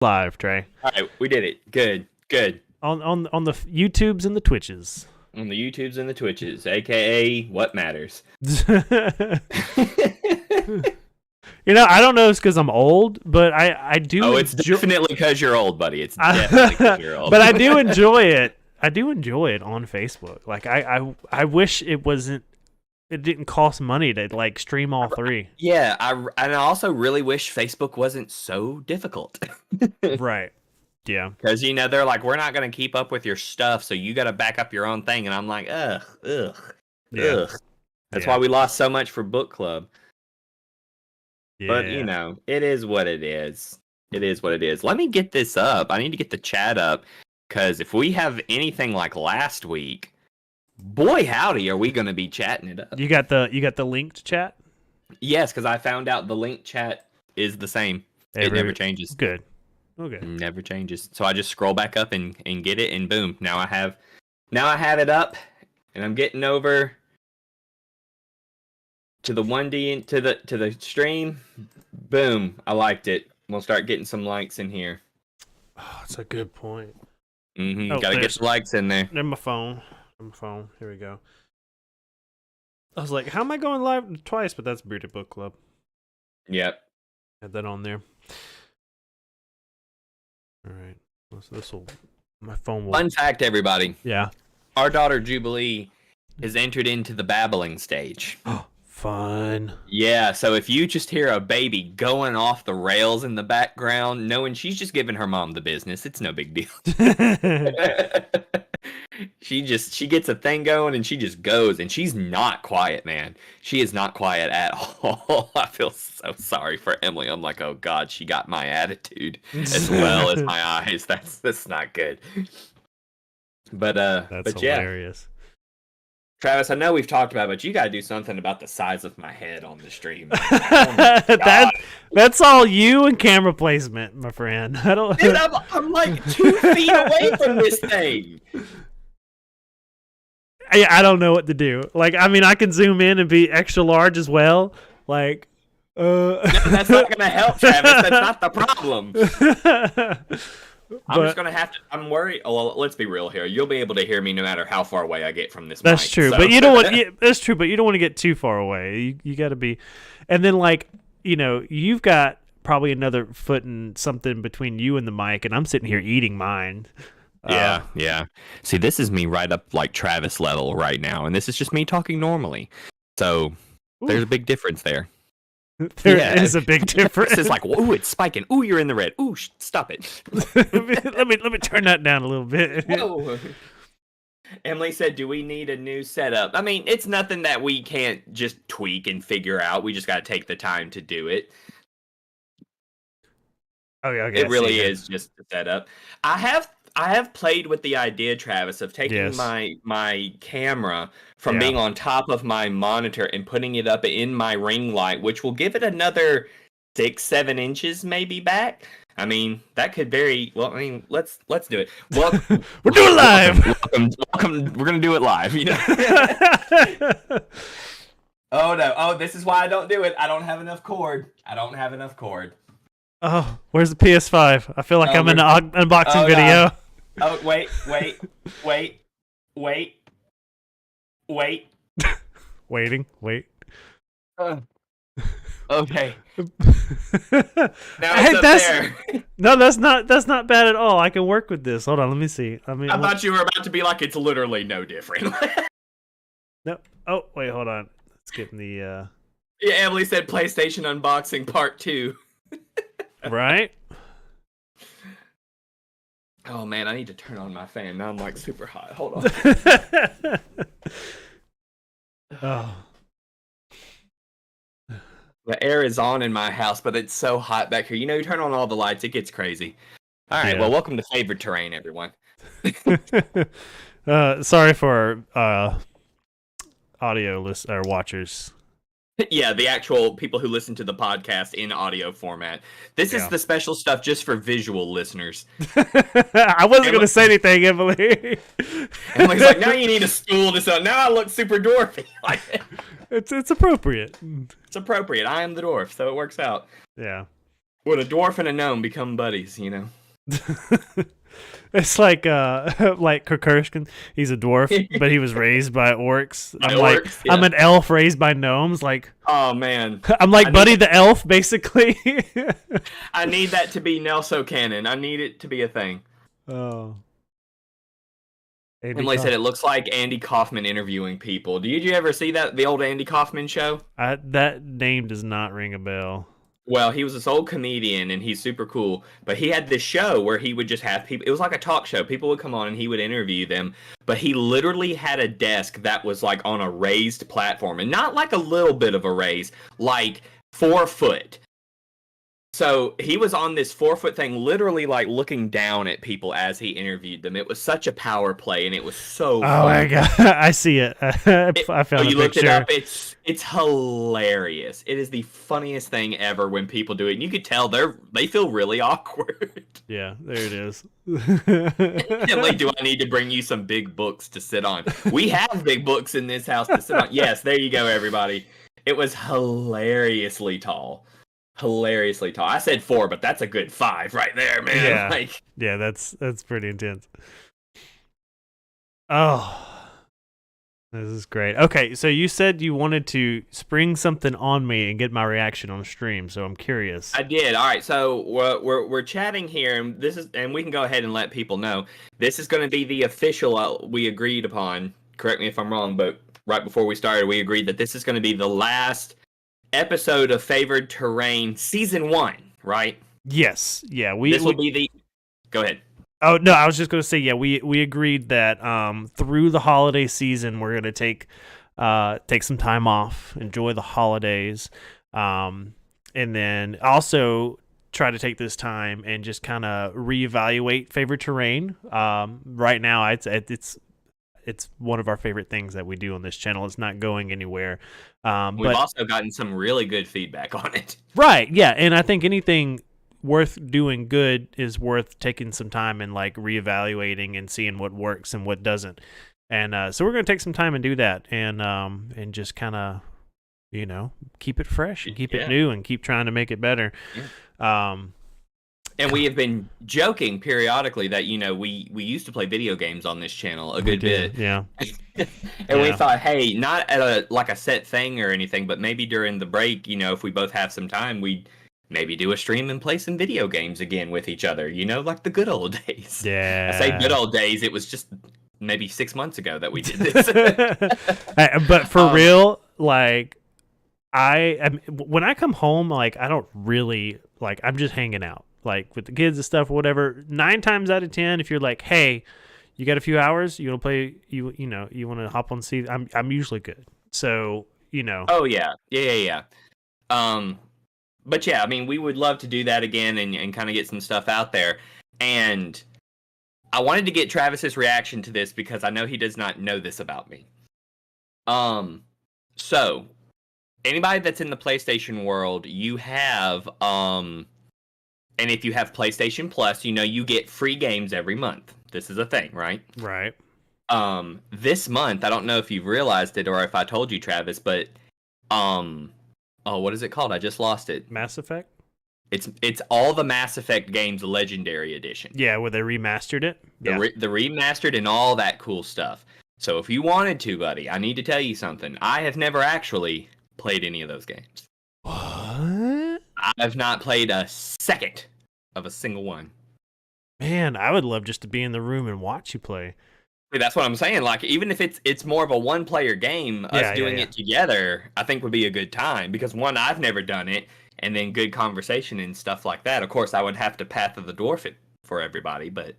Live, Trey. All right, we did it. Good. On the YouTubes and the Twitches. On the YouTubes and the Twitches, aka What Matters. I don't know if it's because I'm old, but I do. Oh, it's definitely because you're old, buddy. It's definitely because you're old. But I do enjoy it. I do enjoy it on Facebook. Like I wish it wasn't. It didn't cost money to like stream all three. Yeah, I also really wish Facebook wasn't so difficult. Right. Yeah. Because they're like, we're not going to keep up with your stuff, so you got to back up your own thing, and I'm like, ugh. Yeah. That's why we lost so much for book club. Yeah. But it is what it is. It is what it is. Let me get this up. I need to get the chat up, because if we have anything like last week, boy howdy, are we going to be chatting it up. You got the linked chat? Yes, because I found out the linked chat is the same. It never changes. Good. Okay. Never changes. So I just scroll back up and get it, and boom. Now I have it up, and I'm getting over to the 1D to the stream. Boom. I liked it. We'll start getting some likes in here. Oh, that's a good point. Gotta get some likes in there. There's my phone. Here we go. I was like, how am I going live twice? But that's Bearded Book Club. Yep. Had that on there. All right. So my phone will... Fun fact, everybody. Yeah. Our daughter Jubilee is entered into the babbling stage. Fun. Yeah, so if you just hear a baby going off the rails in the background, knowing she's just giving her mom the business, it's no big deal. She gets a thing going and she just goes, and she's not quiet, man. She is not quiet at all. I feel so sorry for Emily. I'm like, oh God, she got my attitude as well as my eyes. That's not good. But that's yeah. Hilarious. Travis, I know we've talked about it, but you gotta do something about the size of my head on the stream. That's all you and camera placement, my friend. I don't. Dude, I'm like 2 feet away from this thing. I don't know what to do. Like, I mean, I can zoom in and be extra large as well. Like, No, that's not gonna help, Travis. That's not the problem. I'm just gonna have to. I'm worried. Oh, well, let's be real here. You'll be able to hear me no matter how far away I get from this. That's mic, true, so. but you don't want. That's true, but you don't want to get too far away. You got to be, and then like you've got probably another foot and something between you and the mic, and I'm sitting here eating mine. Yeah. See, this is me right up like Travis level right now, and this is just me talking normally. So there's a big difference there. There is a big difference. It's like, ooh, it's spiking. Ooh, you're in the red. Ooh, stop it. let me turn that down a little bit. Whoa. Emily said, do we need a new setup? I mean, it's nothing that we can't just tweak and figure out. We just got to take the time to do it. Okay, it really is just a setup. I have played with the idea, Travis, of taking my camera from being on top of my monitor and putting it up in my ring light, which will give it another 6-7 inches maybe back. I mean, that could very well. I mean, let's do it. Well, we're doing it live. Welcome. We're gonna do it live. Oh no! Oh, this is why I don't do it. I don't have enough cord. Oh, where's the PS5? I feel like I'm in an unboxing video. Oh, wait. Wait. Okay. Now Hey, it's up there. No, that's not bad at all. I can work with this. Hold on, let me see. I thought you were about to be like, it's literally no different. No. Oh, wait, hold on. Let's get in the Yeah, Emily said PlayStation unboxing part 2. Right? Oh man, I need to turn on my fan. Now I'm like super hot. Hold on. Oh. The air is on in my house, but it's so hot back here. You turn on all the lights, it gets crazy. All right, well, welcome to Favored Terrain, everyone. Sorry for audio watchers. Yeah, the actual people who listen to the podcast in audio format. This is the special stuff just for visual listeners. I wasn't going to say anything, Emily. Emily's like, now you need a stool to sell. Now I look super dwarfy. It's appropriate. It's appropriate. I am the dwarf, so it works out. Yeah. Would a dwarf and a gnome become buddies? It's like Kukushkin. He's a dwarf, but he was raised by orcs. I'm an elf raised by gnomes. Like, oh man, I'm like Buddy the elf, basically. I need that to be Nelso canon. I need it to be a thing. Oh. Emily said it looks like Andy Kaufman interviewing people. Did you ever see the old Andy Kaufman show? That name does not ring a bell. Well, he was this old comedian, and he's super cool. But he had this show where he would just have people. It was like a talk show. People would come on, and he would interview them. But he literally had a desk that was like on a raised platform, and not like a little bit of a raise, like 4 foot. So he was on this 4-foot thing, literally like looking down at people as he interviewed them. It was such a power play, and it was so. Oh my god, I see it. I found a you picture. Looked it up. It's hilarious. It is the funniest thing ever when people do it, and you could tell they feel really awkward. Yeah, there it is. Emily, do I need to bring you some big books to sit on? We have big books in this house to sit on. Yes, there you go, everybody. It was hilariously tall. I said 4, but that's a good 5 right there, man. Yeah, yeah, that's pretty intense. Oh, this is great. Okay, so you said you wanted to spring something on me and get my reaction on stream, so I'm curious. I did. All right, so we're chatting here, and we can go ahead and let people know this is going to be the official we agreed upon. Correct me if I'm wrong, but right before we started, we agreed that this is going to be the last episode of Favored Terrain season 1, right? Yes. Yeah. This will be the. Go ahead. Oh no, I was just going to say, yeah, we agreed that through the holiday season we're going to take some time off, enjoy the holidays, and then also try to take this time and just kind of reevaluate Favored Terrain. Right now, it's one of our favorite things that we do on this channel. It's not going anywhere. We've also gotten some really good feedback on it. Right, yeah, and I think anything worth doing good is worth taking some time and like reevaluating and seeing what works and what doesn't. And so we're going to take some time and do that, and just kind of, keep it fresh and keep it new and keep trying to make it better. Yeah. And we have been joking periodically that, we used to play video games on this channel a good bit. Yeah. And we thought, hey, not at a set thing or anything, but maybe during the break, if we both have some time, we'd maybe do a stream and play some video games again with each other, like the good old days. Yeah. I say good old days. It was just maybe 6 months ago that we did this. But for real, like, when I come home, like, I don't really, like, I'm just hanging out. Like with the kids and stuff or whatever. 9 times out of 10, if you're like, hey, you got a few hours, you want to play, you want to hop on C, I'm usually good. So, Oh yeah. But yeah, I mean, we would love to do that again and kind of get some stuff out there. And I wanted to get Travis's reaction to this because I know he does not know this about me. So anybody that's in the PlayStation world, you have and if you have PlayStation Plus, you get free games every month. This is a thing, right? Right. This month, I don't know if you've realized it or if I told you, Travis, but what is it called? I just lost it. Mass Effect? It's all the Mass Effect games Legendary Edition. Yeah, where they remastered it. The remastered and all that cool stuff. So if you wanted to, buddy, I need to tell you something. I have never actually played any of those games. What? I've not played a second of a single one. Man, I would love just to be in the room and watch you play. That's what I'm saying. Like, even if it's more of a one-player game, us doing it together, I think would be a good time. Because, one, I've never done it, and then good conversation and stuff like that. Of course, I would have to Path of the Dwarf it for everybody, but...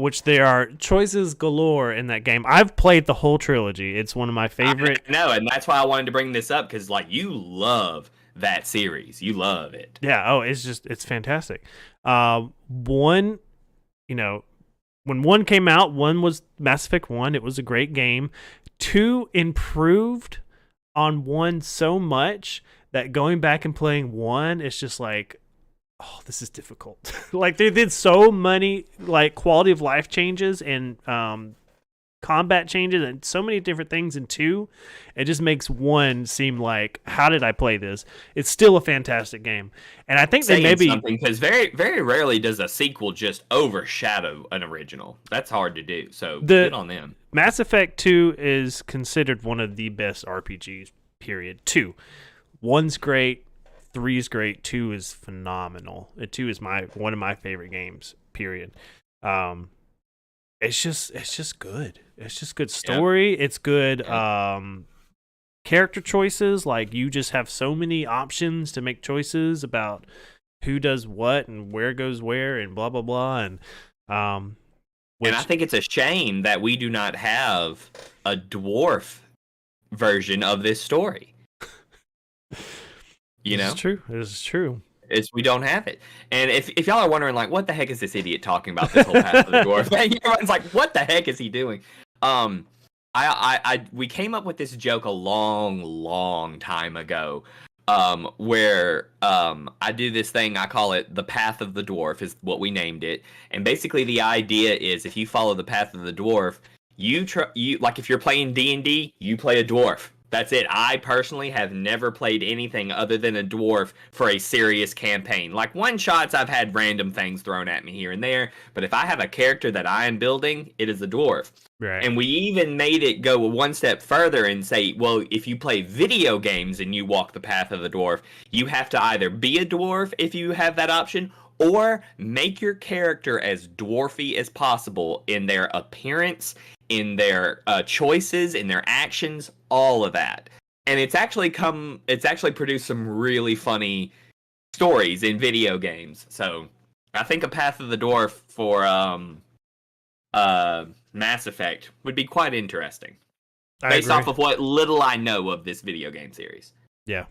which there are choices galore in that game. I've played the whole trilogy. It's one of my favorite. No, and that's why I wanted to bring this up, because like you love that series. You love it. Yeah. Oh, it's fantastic. One, when 1 came out, 1 was Mass Effect 1. It was a great game. 2 improved on 1 so much that going back and playing 1, it's just like, oh, this is difficult. Like, they did so many like quality of life changes and combat changes and so many different things in 2. It just makes 1 seem like, how did I play this? It's still a fantastic game. And I think they maybe something, because very, very rarely does a sequel just overshadow an original. That's hard to do. So good on them. Mass Effect 2 is considered one of the best RPGs, period. 2. 1's great. 3 is great. 2 is phenomenal. 2 is one of my favorite games, period. It's just good. It's just good story. Yeah. It's good character choices. Like, you just have so many options to make choices about who does what and where goes where and blah blah blah. And and I think it's a shame that we do not have a dwarf version of this story. You know, it's true. It's true. We don't have it. And if y'all are wondering, like, what the heck is this idiot talking about this whole Path of the Dwarf? Everyone's like, what the heck is he doing? We came up with this joke a long time ago, where I do this thing. I call it the Path of the Dwarf, is what we named it. And basically, the idea is, if you follow the Path of the Dwarf, you like, if you're playing D&D, you play a dwarf. That's it. I personally have never played anything other than a dwarf for a serious campaign. Like, one-shots, I've had random things thrown at me here and there, but if I have a character that I am building, it is a dwarf. Right. And we even made it go one step further and say, well, if you play video games and you walk the path of the dwarf, you have to either be a dwarf if you have that option, or make your character as dwarfy as possible in their appearance, in their choices, in their actions, all of that. And it's actually produced some really funny stories in video games. So I think a Path of the Dwarf for Mass Effect would be quite interesting. Based off of what little I know of this video game series. Yeah.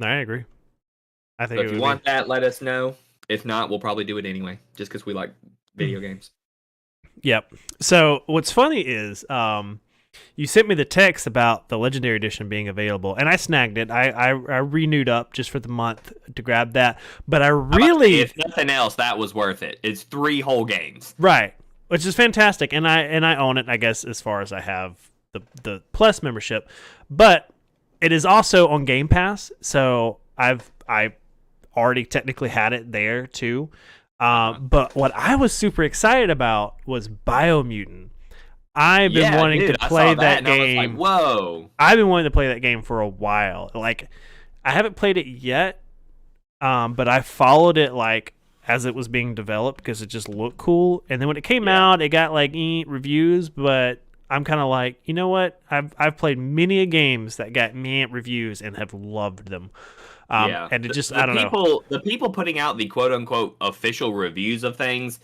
I agree. I think so if you want that, let us know. If not, we'll probably do it anyway, just because we like video games. Yep. So what's funny is you sent me the text about the Legendary Edition being available, and I snagged it. I renewed up just for the month to grab that. But I really, if nothing else, that was worth it. It's 3 whole games, right? Which is fantastic, and I own it, I guess, as far as I have the Plus membership. But it is also on Game Pass, so I already technically had it there too. But what I was super excited about was Biomutant. I've been wanting to play that game. I was like, whoa! I've been wanting to play that game for a while. Like, I haven't played it yet, but I followed it like as it was being developed because it just looked cool. And then when it came out, it got like reviews. But I'm kind of like, you know what? I've played many games that got reviews and have loved them. And it just, I don't know. The people putting out the quote-unquote official reviews of things,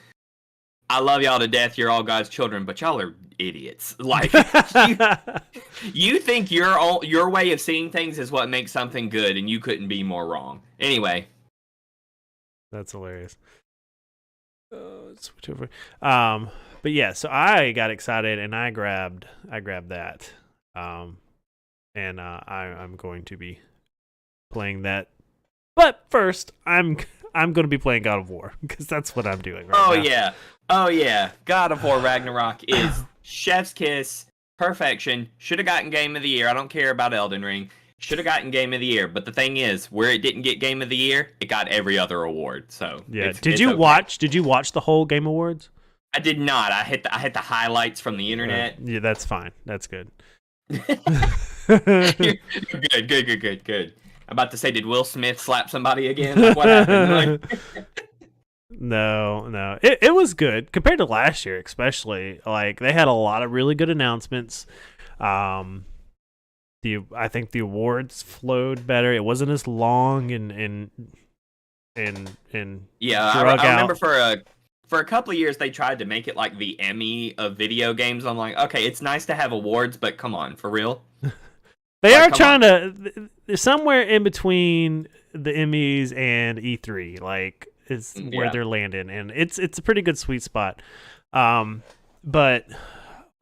I love y'all to death, you're all God's children, but y'all are idiots. Like, you think your way of seeing things is what makes something good, and you couldn't be more wrong. Anyway. That's hilarious. Switch over. But yeah, so I got excited, and I grabbed that. And I'm going to be playing that, but first I'm going to be playing God of War because that's what I'm doing right now. Oh yeah, God of War Ragnarok is chef's kiss, perfection. Should have gotten Game of the Year. I don't care about Elden Ring. Should have gotten Game of the Year, but the thing is, where it didn't get Game of the Year, it got every other award. So yeah, did you watch the whole Game Awards? I did not. I hit the highlights from the internet. Yeah, that's fine. That's good. Good. I'm about to say, did Will Smith slap somebody again? Like, what happened? No. It was good compared to last year, especially. Like, they had a lot of really good announcements. I think the awards flowed better. It wasn't as long and yeah. I remember for a couple of years they tried to make it like the Emmy of video games. I'm like, okay, it's nice to have awards, but come on, for real. They are trying to somewhere in between the Emmys and E3, like is where they're landing, and it's a pretty good sweet spot. But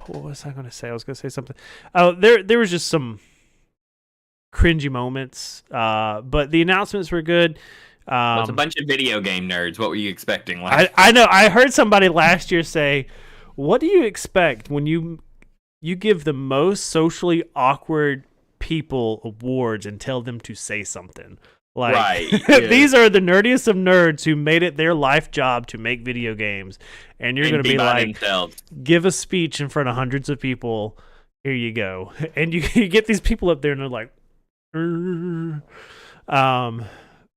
what was I going to say? I was going to say something. Oh, there was just some cringy moments, but the announcements were good. It's a bunch of video game nerds. What were you expecting? Like? I know. I heard somebody last year say, what do you expect when you give the most socially awkward people awards and tell them to say something? Like, right, yeah. These are the nerdiest of nerds who made it their life job to make video games, and you're going to be like, themselves. Give a speech in front of hundreds of people. Here you go. And you get these people up there, and they're like,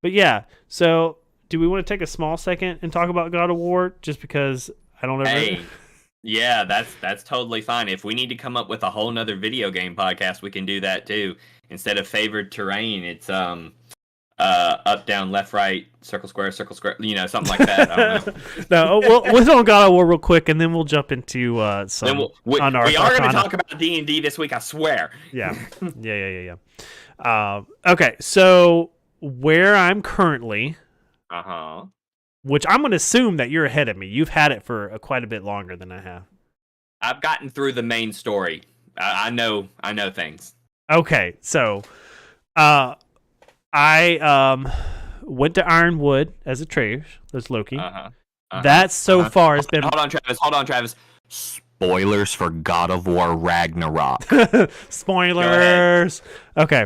but yeah. So, do we want to take a small second and talk about God of War? Just because I don't ever. Hey. Yeah, that's totally fine. If we need to come up with a whole nother video game podcast, we can do that too. Instead of favored terrain, it's up, down, left, right, circle, square, something like that. I don't know. No, we'll hit on God of War real quick, and then we'll jump into some. We are going to talk about D&D this week, I swear. Yeah. Okay, so where I'm currently, which I'm going to assume that you're ahead of me. You've had it for quite a bit longer than I have. I've gotten through the main story. I know things. Okay, so I went to Ironwood as Atreus, as Loki. That so far has been... Hold on, Travis. Spoilers for God of War Ragnarok. Spoilers! Okay.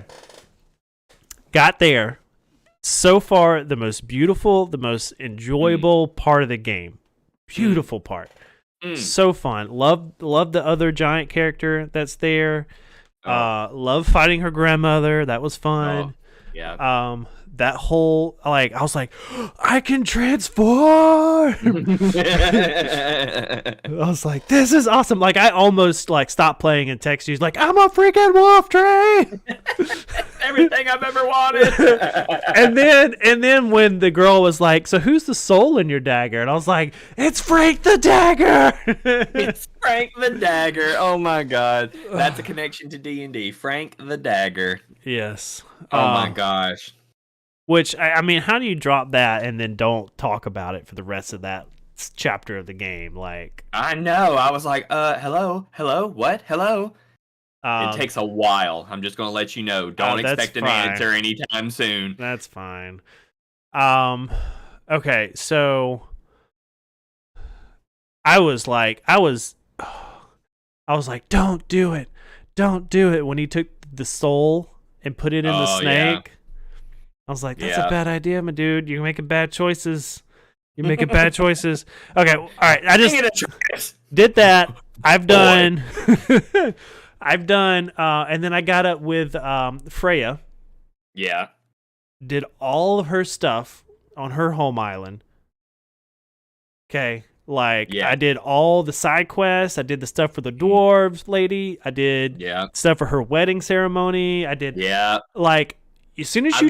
Got there. So far, the most beautiful, the most enjoyable part of the game. Beautiful part. So fun. Love the other giant character that's there. Love fighting her grandmother. That was fun. Yeah. That whole, like, I was like, I can transform. I was like, this is awesome. Like, I almost like stopped playing and text you like, I'm a freaking wolf train. Everything I've ever wanted. and then when the girl was like, so who's the soul in your dagger? And I was like, it's Frank the Dagger. It's Frank the Dagger. Oh my God, that's a connection to D&D. Frank the Dagger. Yes. Oh my gosh. Which, I mean, how do you drop that and then don't talk about it for the rest of that chapter of the game? Like, I know. I was like, hello, what, hello? It takes a while. I'm just going to let you know. Don't expect an answer anytime soon. That's fine. Okay, so I was like, don't do it. Don't do it. When he took the soul and put it in the snake. Yeah. I was like, that's a bad idea, my dude. You're making bad choices. Okay, all right. I just did that. I've done. And then I got up with Freya. Yeah. Did all of her stuff on her home island. Okay. Like, I did all the side quests. I did the stuff for the dwarves lady. I did stuff for her wedding ceremony. I did, like, as soon as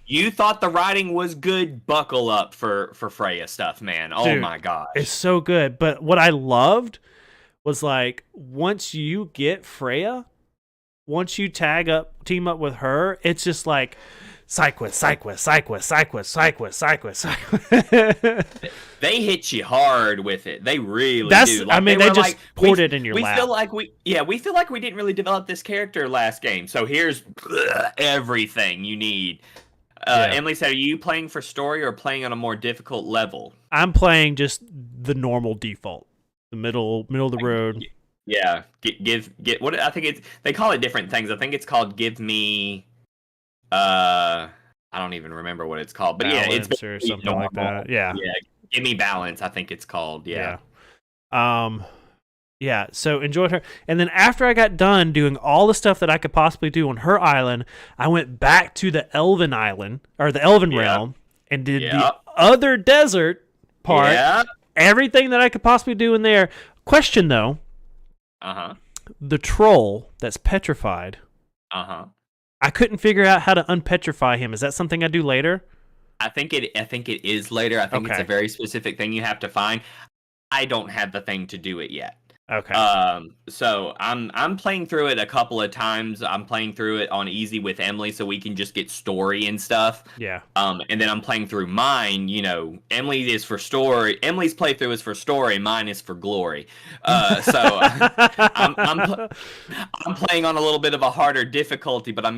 you thought the writing was good, buckle up for Freya stuff, man. Oh, dude, my gosh. It's so good. But what I loved was, like, once you get Freya, once you team up with her, it's just like, side quest. They hit you hard with it. They really do. Like, I mean, they just like, poured it in your lap. We feel like we didn't really develop this character last game. So here's everything you need. Emily said, are you playing for story or playing on a more difficult level? I'm playing just the normal default, the middle of the road. Yeah, give what I think they call it different things. I think it's called Give Me. I don't even remember what it's called, but balance, it's or something normal. Like that. Yeah, Give Me Balance. I think it's called. Yeah. So enjoyed her, and then after I got done doing all the stuff that I could possibly do on her island, I went back to the Elven Island or the Elven Realm and did the other desert part. Yeah. Everything that I could possibly do in there. Question though. The troll that's petrified. I couldn't figure out how to unpetrify him. Is that something I do later? I think it is later. I think it's a very specific thing you have to find. I don't have the thing to do it yet. Okay. So I'm playing through it a couple of times. I'm playing through it on easy with Emily so we can just get story and stuff. Yeah. And then I'm playing through mine, Emily is for story. Emily's playthrough is for story, mine is for glory. So I'm playing on a little bit of a harder difficulty, but I'm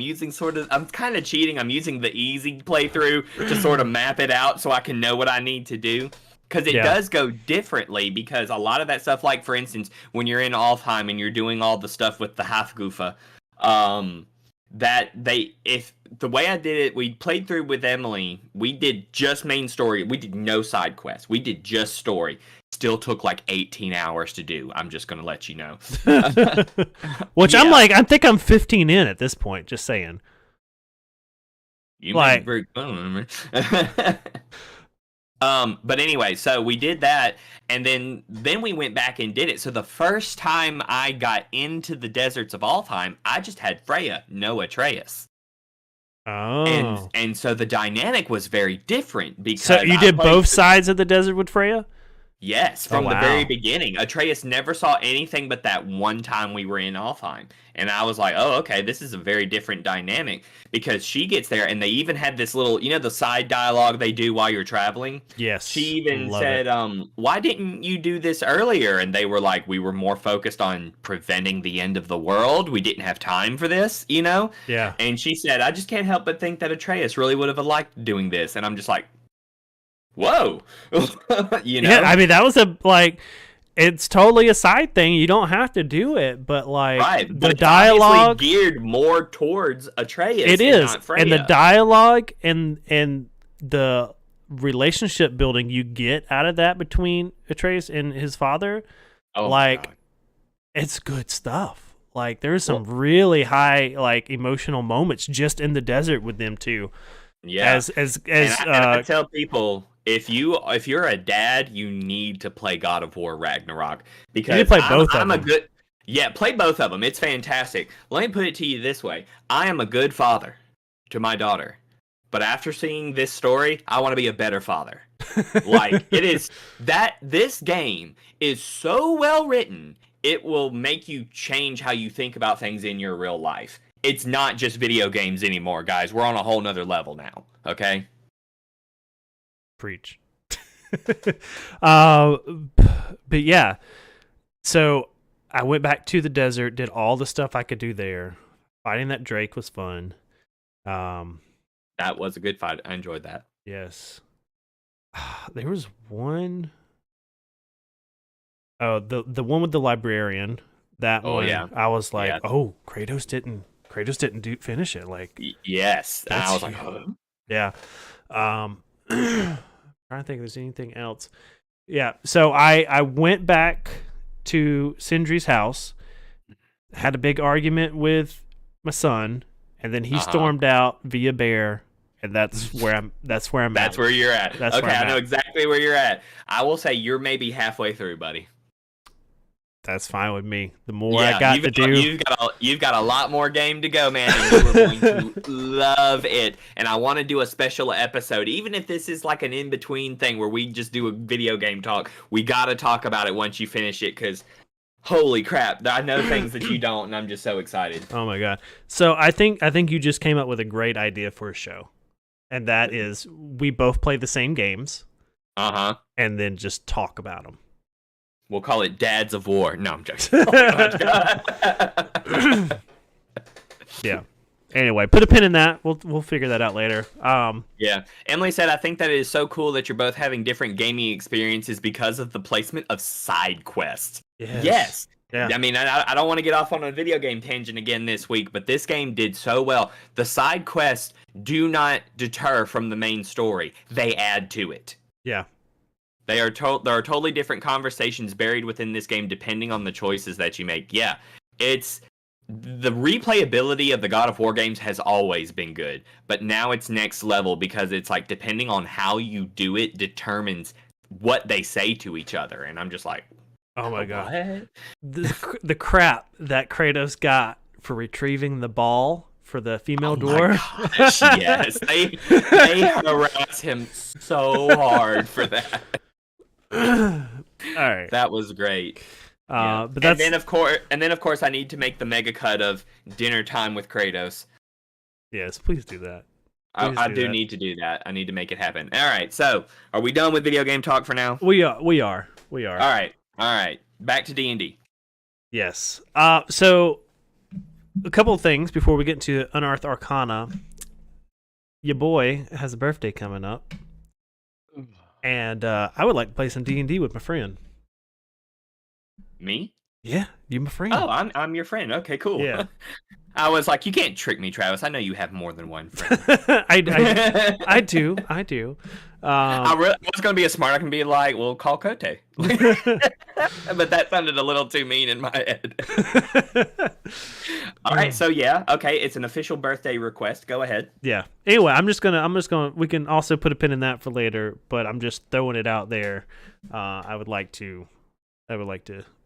kind of cheating. I'm using the easy playthrough to sort of map it out so I can know what I need to do. Because it does go differently, because a lot of that stuff, like, for instance, when you're in Alfheim and you're doing all the stuff with the Hafgufa, if the way I did it, we played through with Emily, we did just main story. We did no side quests. We did just story. Still took like 18 hours to do. I'm just going to let you know. Which I think I'm 15 in at this point, just saying. You might be very fun. But anyway, so we did that, and then we went back and did it. So the first time I got into the deserts of Alfheim, I just had Freya, no Atreus. Oh. And so the dynamic was very different, because so you did both sides of the desert with Freya? Yes, from the very beginning. Atreus never saw anything but that one time we were in Alfheim. And I was like, oh, okay, this is a very different dynamic, because she gets there, and they even had this little, the side dialogue they do while you're traveling? Yes. She even said, why didn't you do this earlier? And they were like, we were more focused on preventing the end of the world. We didn't have time for this, Yeah. And she said, I just can't help but think that Atreus really would have liked doing this. And I'm just like, whoa. Yeah, I mean, that was it's totally a side thing. You don't have to do it, but the dialogue geared more towards Atreus. It is, and the dialogue and the relationship building you get out of that between Atreus and his father, it's good stuff. There's some really high emotional moments just in the desert with them two. Yeah, and I tell people, if you're a dad, you need to play God of War Ragnarok, because you need to play both of them. Play both of them. It's fantastic. Let me put it to you this way: I am a good father to my daughter, but after seeing this story, I want to be a better father. It is that this game is so well written, it will make you change how you think about things in your real life. It's not just video games anymore, guys. We're on a whole nother level now. Okay. Preach. But yeah, so I went back to the desert, did all the stuff I could do there. Fighting that Drake was fun. That was a good fight. I enjoyed that. Yes. There was one. Oh, the one with the librarian. That one. Yeah. I was like, oh, Kratos didn't finish it. Yes. And I was like, oh. Yeah. Trying to think if there's anything else. Yeah, so I went back to Sindri's house, had a big argument with my son, and then he stormed out via bear, and that's where I'm at. That's where you're at. Okay, I know exactly where you're at. I will say you're maybe halfway through, buddy. That's fine with me. The more I got to do, you've got a lot more game to go, man, and you are going to love it. And I want to do a special episode, even if this is like an in-between thing where we just do a video game talk. We got to talk about it once you finish it, because holy crap, I know things that you don't, and I'm just so excited. Oh my god! So I think you just came up with a great idea for a show, and that is we both play the same games, and then just talk about them. We'll call it Dads of War. No, I'm joking. Yeah. Anyway, put a pin in that. We'll figure that out later. Yeah. Emily said, I think that it is so cool that you're both having different gaming experiences because of the placement of side quests. Yes. Yeah. I mean, I don't want to get off on a video game tangent again this week, but this game did so well. The side quests do not deter from the main story. They add to it. Yeah. There are totally different conversations buried within this game depending on the choices that you make. Yeah, it's the replayability of the God of War games has always been good, but now it's next level, because it's depending on how you do it determines what they say to each other, and I'm just like, oh my god, the crap that Kratos got for retrieving the ball for the female door. My gosh, yes, they harass him so hard for that. All right, that was great. But that's... and then of course I need to make the mega cut of dinner time with Kratos. Yes, please do that. I do need to do that. I need to make it happen. All right, so are we done with video game talk for now? We are. All right. Back to D&D. Yes. So a couple of things before we get into Unearthed Arcana. Your boy has a birthday coming up. and I would like to play some D&D with my friend. Me? Yeah, you my friend. Oh, I'm your friend. Okay, cool. Yeah. I was like, you can't trick me, Travis. I know you have more than one friend. I do. I was going to be a smart. I can be like, well, call Kote. But that sounded a little too mean in my head. All right, so yeah, okay, it's an official birthday request. Go ahead. Yeah. Anyway, I'm just gonna. We can also put a pin in that for later, but I'm just throwing it out there. I would like to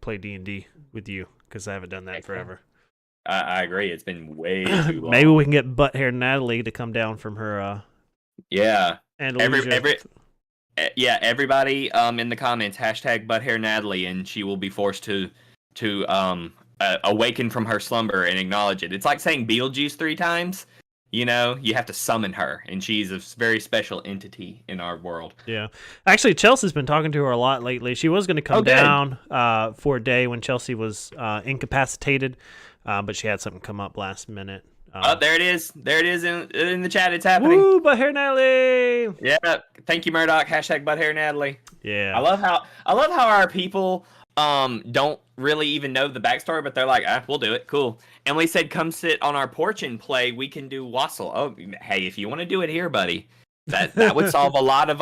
play D&D with you because I haven't done that in forever. I agree. It's been way too long. Maybe we can get butt hair Natalie to come down from her. Yeah. And everybody in the comments #ButtHairNatalie, and she will be forced to awaken from her slumber and acknowledge it. It's like saying Beetlejuice 3 times. You know, you have to summon her, and she's a very special entity in our world. Yeah. Actually, Chelsea's been talking to her a lot lately. She was going to come down for a day when Chelsea was incapacitated, but she had something come up last minute. There it is. There it is in the chat. It's happening. Woo, Butthair Natalie. Yeah. Thank you, Murdoch. #Butthair Natalie. Yeah. I love how our people don't really even know the backstory, but they're like, we'll do it. Cool. Emily said, come sit on our porch and play. We can do Wassel. Oh, hey, if you want to do it here, buddy, that would solve a lot of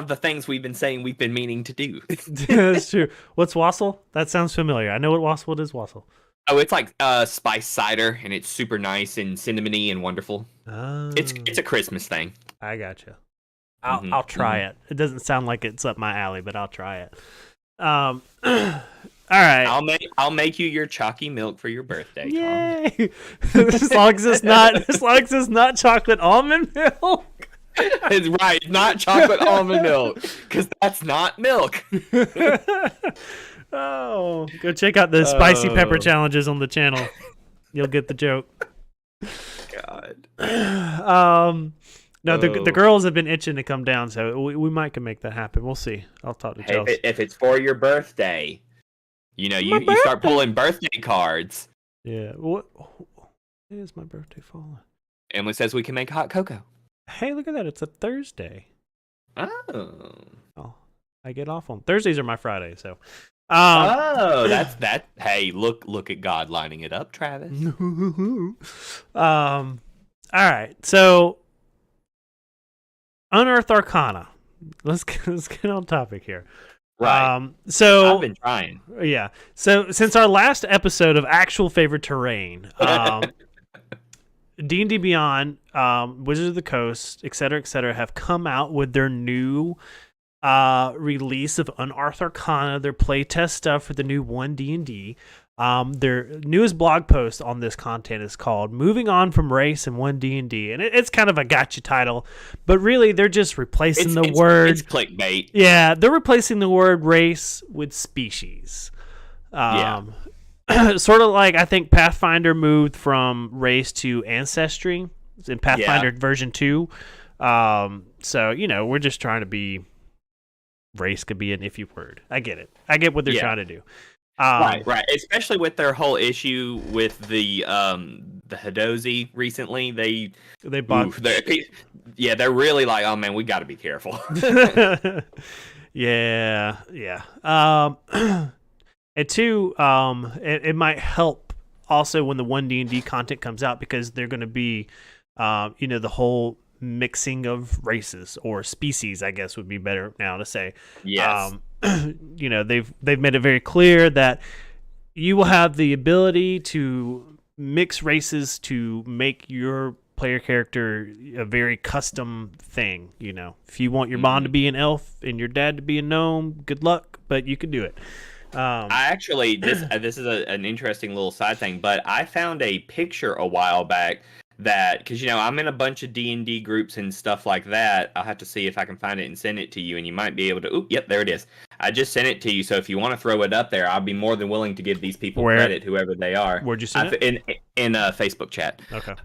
the things we've been saying we've been meaning to do. That's true. What's Wassel? That sounds familiar. I know what Wassel is. Wassel. Oh, it's like spice cider, and it's super nice and cinnamony and wonderful. Oh. It's a Christmas thing. I gotcha. I'll try it. It doesn't sound like it's up my alley, but I'll try it. All right. I'll make you your chalky milk for your birthday, Tom. Yay! as long as it's not chocolate almond milk. It's right, not chocolate almond milk, because that's not milk. Oh, go check out the spicy pepper challenges on the channel. You'll get the joke. God. No, the girls have been itching to come down, so we might can make that happen. We'll see. I'll talk to Chelsea. If it's for your birthday, you start pulling birthday cards. Yeah. What is my birthday falling? Emily says we can make hot cocoa. Hey, look at that. It's a Thursday. Oh. I get off on Thursdays are my Friday, so. That's that. Hey, look at God lining it up, Travis. All right. So, Unearthed Arcana. Let's get on topic here. Right. So I've been trying. Yeah. So since our last episode of actual favorite terrain, D&D Beyond, Wizards of the Coast, et cetera, have come out with their new release of Unearthed Arcana, their playtest stuff for the new 1D&D. Their newest blog post on this content is called "Moving On from Race in 1D&D," and it's kind of a gotcha title, but really they're just replacing the word. It's clickbait. Yeah, they're replacing the word race with species. Sort of like I think Pathfinder moved from race to ancestry in Pathfinder version 2. So we're just trying to be. Race could be an iffy word. I get it. I get what they're trying to do. Right. Especially with their whole also with the Hadozi recently. They bought. They're really like, oh man, we got to be careful. Yeah. And two, it might help also when the 1D&D content comes out because they're going to be, the whole mixing of races or species, I guess would be better now to say. Yes. They've made it very clear that you will have the ability to mix races to make your player character a very custom thing. If you want your mom to be an elf and your dad to be a gnome, good luck, but you can do it. I actually this is an interesting little side thing, but I found a picture a while back that because I'm in a bunch of D&D groups and stuff like that. I'll have to see if I can find it and send it to you, and you might be able to. Yep, there it is. I just sent it to you, so if you want to throw it up there, I'll be more than willing to give these people credit, whoever they are. Where'd you send it? In a Facebook chat. Okay.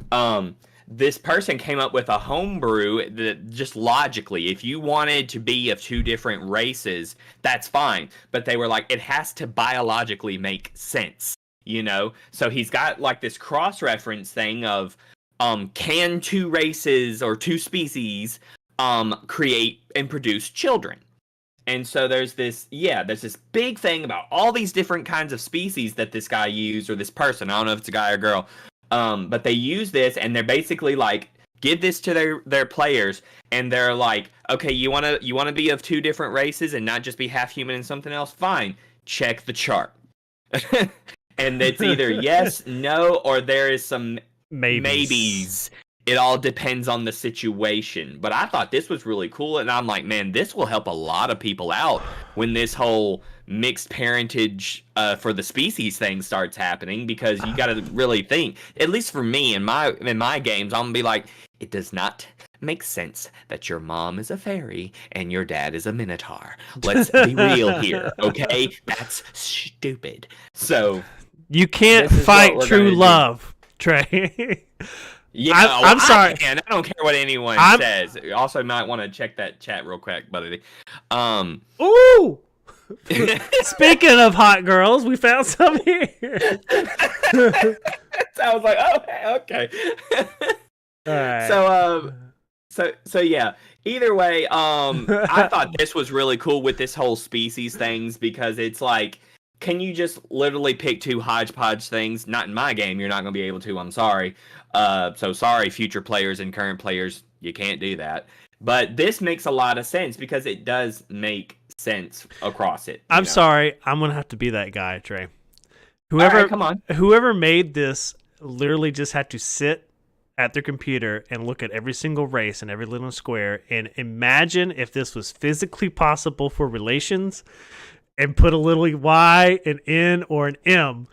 This person came up with a homebrew that just logically, if you wanted to be of two different races, that's fine. But they were like, it has to biologically make sense, So he's got like this cross-reference thing of, can two races or two species create and produce children. And so there's this big thing about all these different kinds of species that this guy used, or this person. I don't know if it's a guy or girl. But they use this, and they're basically like, give this to their players, and they're like, okay, you wanna be of two different races and not just be half human and something else? Fine. Check the chart. And it's either yes, no, or there is some maybes. It all depends on the situation. But I thought this was really cool, and I'm like, man, this will help a lot of people out when this whole mixed parentage for the species thing starts happening, because you got to really think, at least for me in my games, I'm gonna be like, it does not make sense that your mom is a fairy and your dad is a minotaur. Let's be real here, okay? That's stupid. So you can't fight true love, Trey. Yeah, I'm sorry. I don't care what anyone says. You also might want to check that chat real quick, buddy. Ooh! Speaking of hot girls, we found some here. So I was like, oh, okay. All right. So yeah. Either way, I thought this was really cool with this whole species things, because it's like, can you just literally pick two hodgepodge things? Not in my game. You're not going to be able to. I'm sorry. So sorry, future players and current players. You can't do that. But this makes a lot of sense, because it does make sense across it. I'm sorry. I'm going to have to be that guy, Trey. Whoever made this literally just had to sit at their computer and look at every single race and every little square and imagine if this was physically possible for relations, and put a little Y, an N, or an M.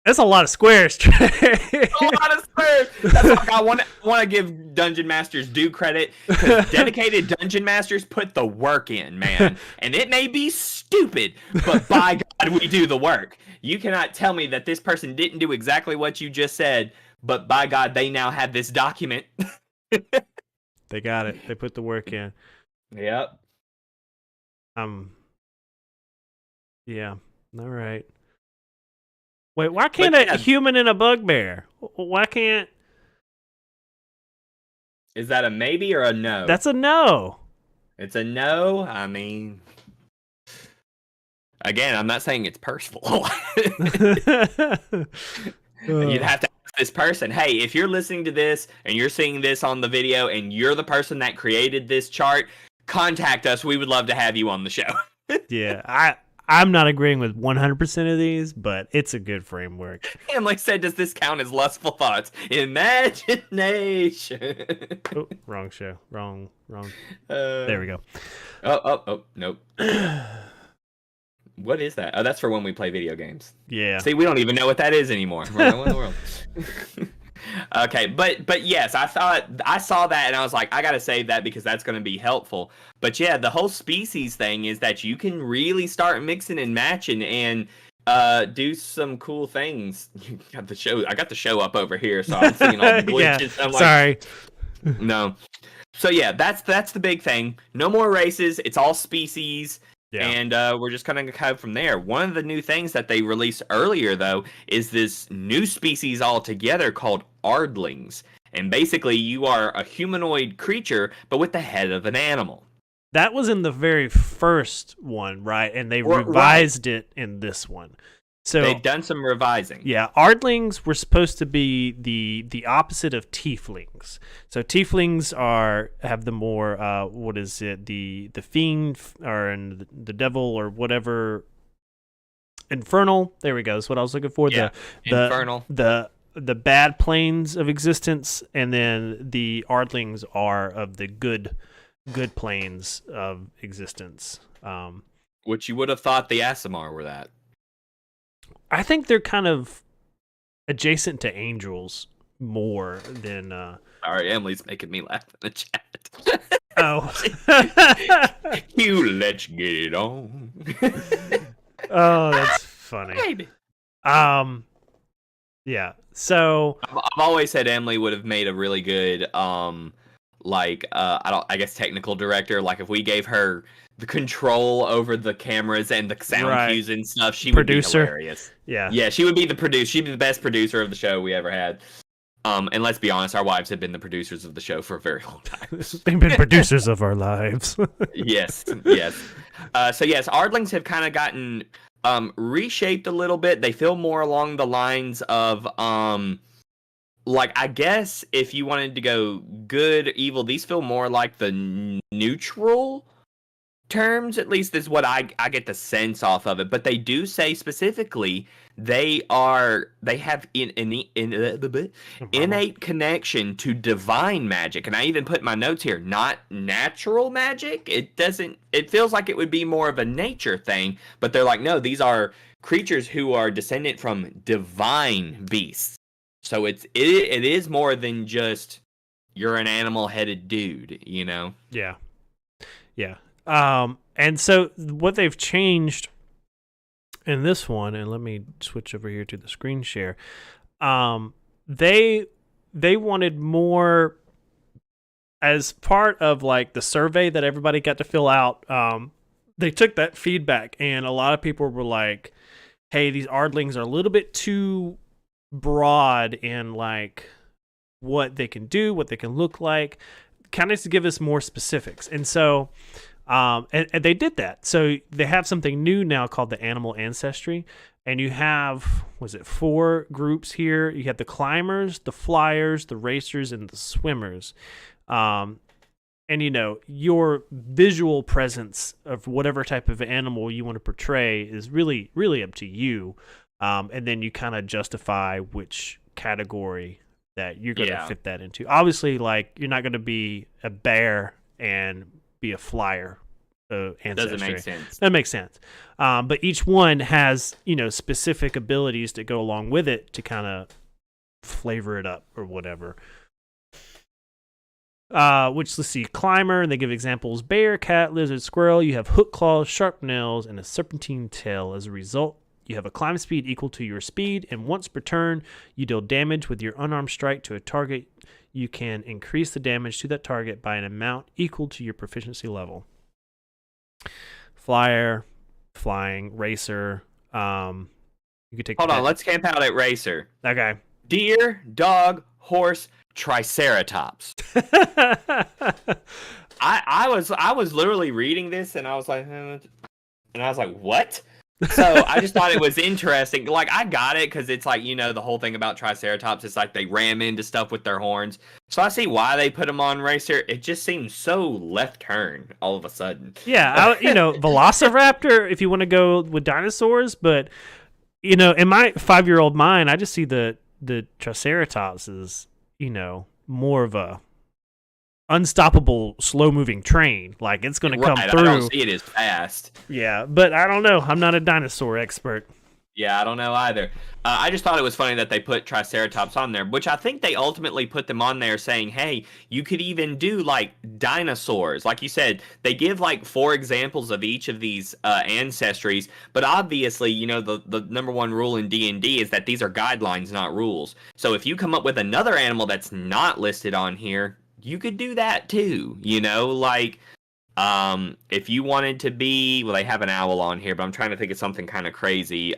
That's a lot of squares, Trey. A lot of squares. That's like, I want to give Dungeon Masters due credit, because dedicated Dungeon Masters put the work in, man. And it may be stupid, but by God, we do the work. You cannot tell me that this person didn't do exactly what you just said, but by God, they now have this document. They got it. They put the work in. Yep. Yeah. All right. Wait, why can't a human and a bugbear? Why can't... Is that a maybe or a no? That's a no. It's a no? I mean... Again, I'm not saying it's personal. You'd have to ask this person, hey, if you're listening to this and you're seeing this on the video and you're the person that created this chart, contact us. We would love to have you on the show. Yeah, I'm not agreeing with 100% of these, but it's a good framework. And like I said, does this count as lustful thoughts? Imagination. Oh, wrong show. Wrong. There we go. Oh, nope. What is that? Oh, that's for when we play video games. Yeah. See, we don't even know what that is anymore. We're in the world. Okay, but yes, I saw that and I was like, I gotta save that because that's gonna be helpful. But yeah, the whole species thing is that you can really start mixing and matching and do some cool things. You got the show. I got the show up over here, so I'm seeing all the glitches. Yeah, I'm like, sorry. No. So yeah, that's the big thing. No more races. It's all species. Yeah. And we're just kind of go from there. One of the new things that they released earlier, though, is this new species altogether called Ardlings. And basically, you are a humanoid creature, but with the head of an animal. That was in the very first one, right? And they revised it in this one. So they've done some revising. Yeah, Ardlings were supposed to be the opposite of tieflings. So tieflings have the more what is it? The fiend or the devil or whatever. Infernal. There we go. That's what I was looking for. Yeah, infernal. The bad planes of existence, and then the Ardlings are of the good planes of existence. Which you would have thought the Aasimar were that. I think they're kind of adjacent to angels more than... Sorry, Emily's making me laugh in the chat. Oh. Let's get it on. Oh, that's funny. Maybe. Yeah, so... I've always said Emily would have made a really good, I guess technical director. Like, if we gave her the control over the cameras and the sound cues and stuff, she would be hilarious. Yeah, she would be the producer. She'd be the best producer of the show we ever had. And let's be honest, our wives have been the producers of the show for a very long time. They've been producers of our lives. Yes. So yes, Ardlings have kind of gotten reshaped a little bit. They feel more along the lines of like, I guess if you wanted to go good, evil, these feel more like the neutral terms. At least is what I get the sense off of it. But they do say specifically they have innate connection to divine magic. And I even put in my notes here, not natural magic. It feels like it would be more of a nature thing. But they're like, no, these are creatures who are descendant from divine beasts. So it is more than just you're an animal-headed dude, you know? Yeah. And so what they've changed in this one, and let me switch over here to the screen share. They wanted more as part of like the survey that everybody got to fill out. They took that feedback, and a lot of people were like, "Hey, these Ardlings are a little bit too broad in like what they can do, what they can look like, kind of to give us more specifics." And so and they did that. So they have something new now called the animal ancestry, and you have 4 groups here. You have the climbers, the flyers, the racers, and the swimmers. And you know, your visual presence of whatever type of animal you want to portray is really up to you. And then you kind of justify which category that you're going to fit that into. Obviously, like, you're not going to be a bear and be a flyer ancestry. Doesn't make sense. That makes sense. But each one has, you know, specific abilities that go along with it to kind of flavor it up or whatever. Which, let's see, climber, and they give examples: bear, cat, lizard, squirrel. You have hook claws, sharp nails, and a serpentine tail. As a result, you have a climb speed equal to your speed, and once per turn, you deal damage with your unarmed strike to a target. You can increase the damage to that target by an amount equal to your proficiency level. Flyer, flying, racer. You could take. Hold on, let's camp out at racer. Okay. Deer, dog, horse, triceratops. I was literally reading this, and I was like, what? So I just thought it was interesting. Like, I got it because it's like, you know, the whole thing about triceratops is like they ram into stuff with their horns. So I see why they put them on racer. It just seems so left turn all of a sudden. Yeah, you know, Velociraptor if you want to go with dinosaurs, but you know, in my 5-year-old mind, I just see the triceratops as, you know, more of a unstoppable slow-moving train. Like, it's going to come through. I don't see it as fast. Yeah, but I don't know. I'm not a dinosaur expert. Yeah, I don't know either. I just thought it was funny that they put triceratops on there, which I think they ultimately put them on there saying, hey, you could even do like dinosaurs. Like you said, they give like 4 examples of each of these ancestries, but obviously, you know, the number one rule in D&D is that these are guidelines, not rules. So if you come up with another animal that's not listed on here, you could do that too, you know, like if you wanted to be, well, they have an owl on here, but I'm trying to think of something kind of crazy.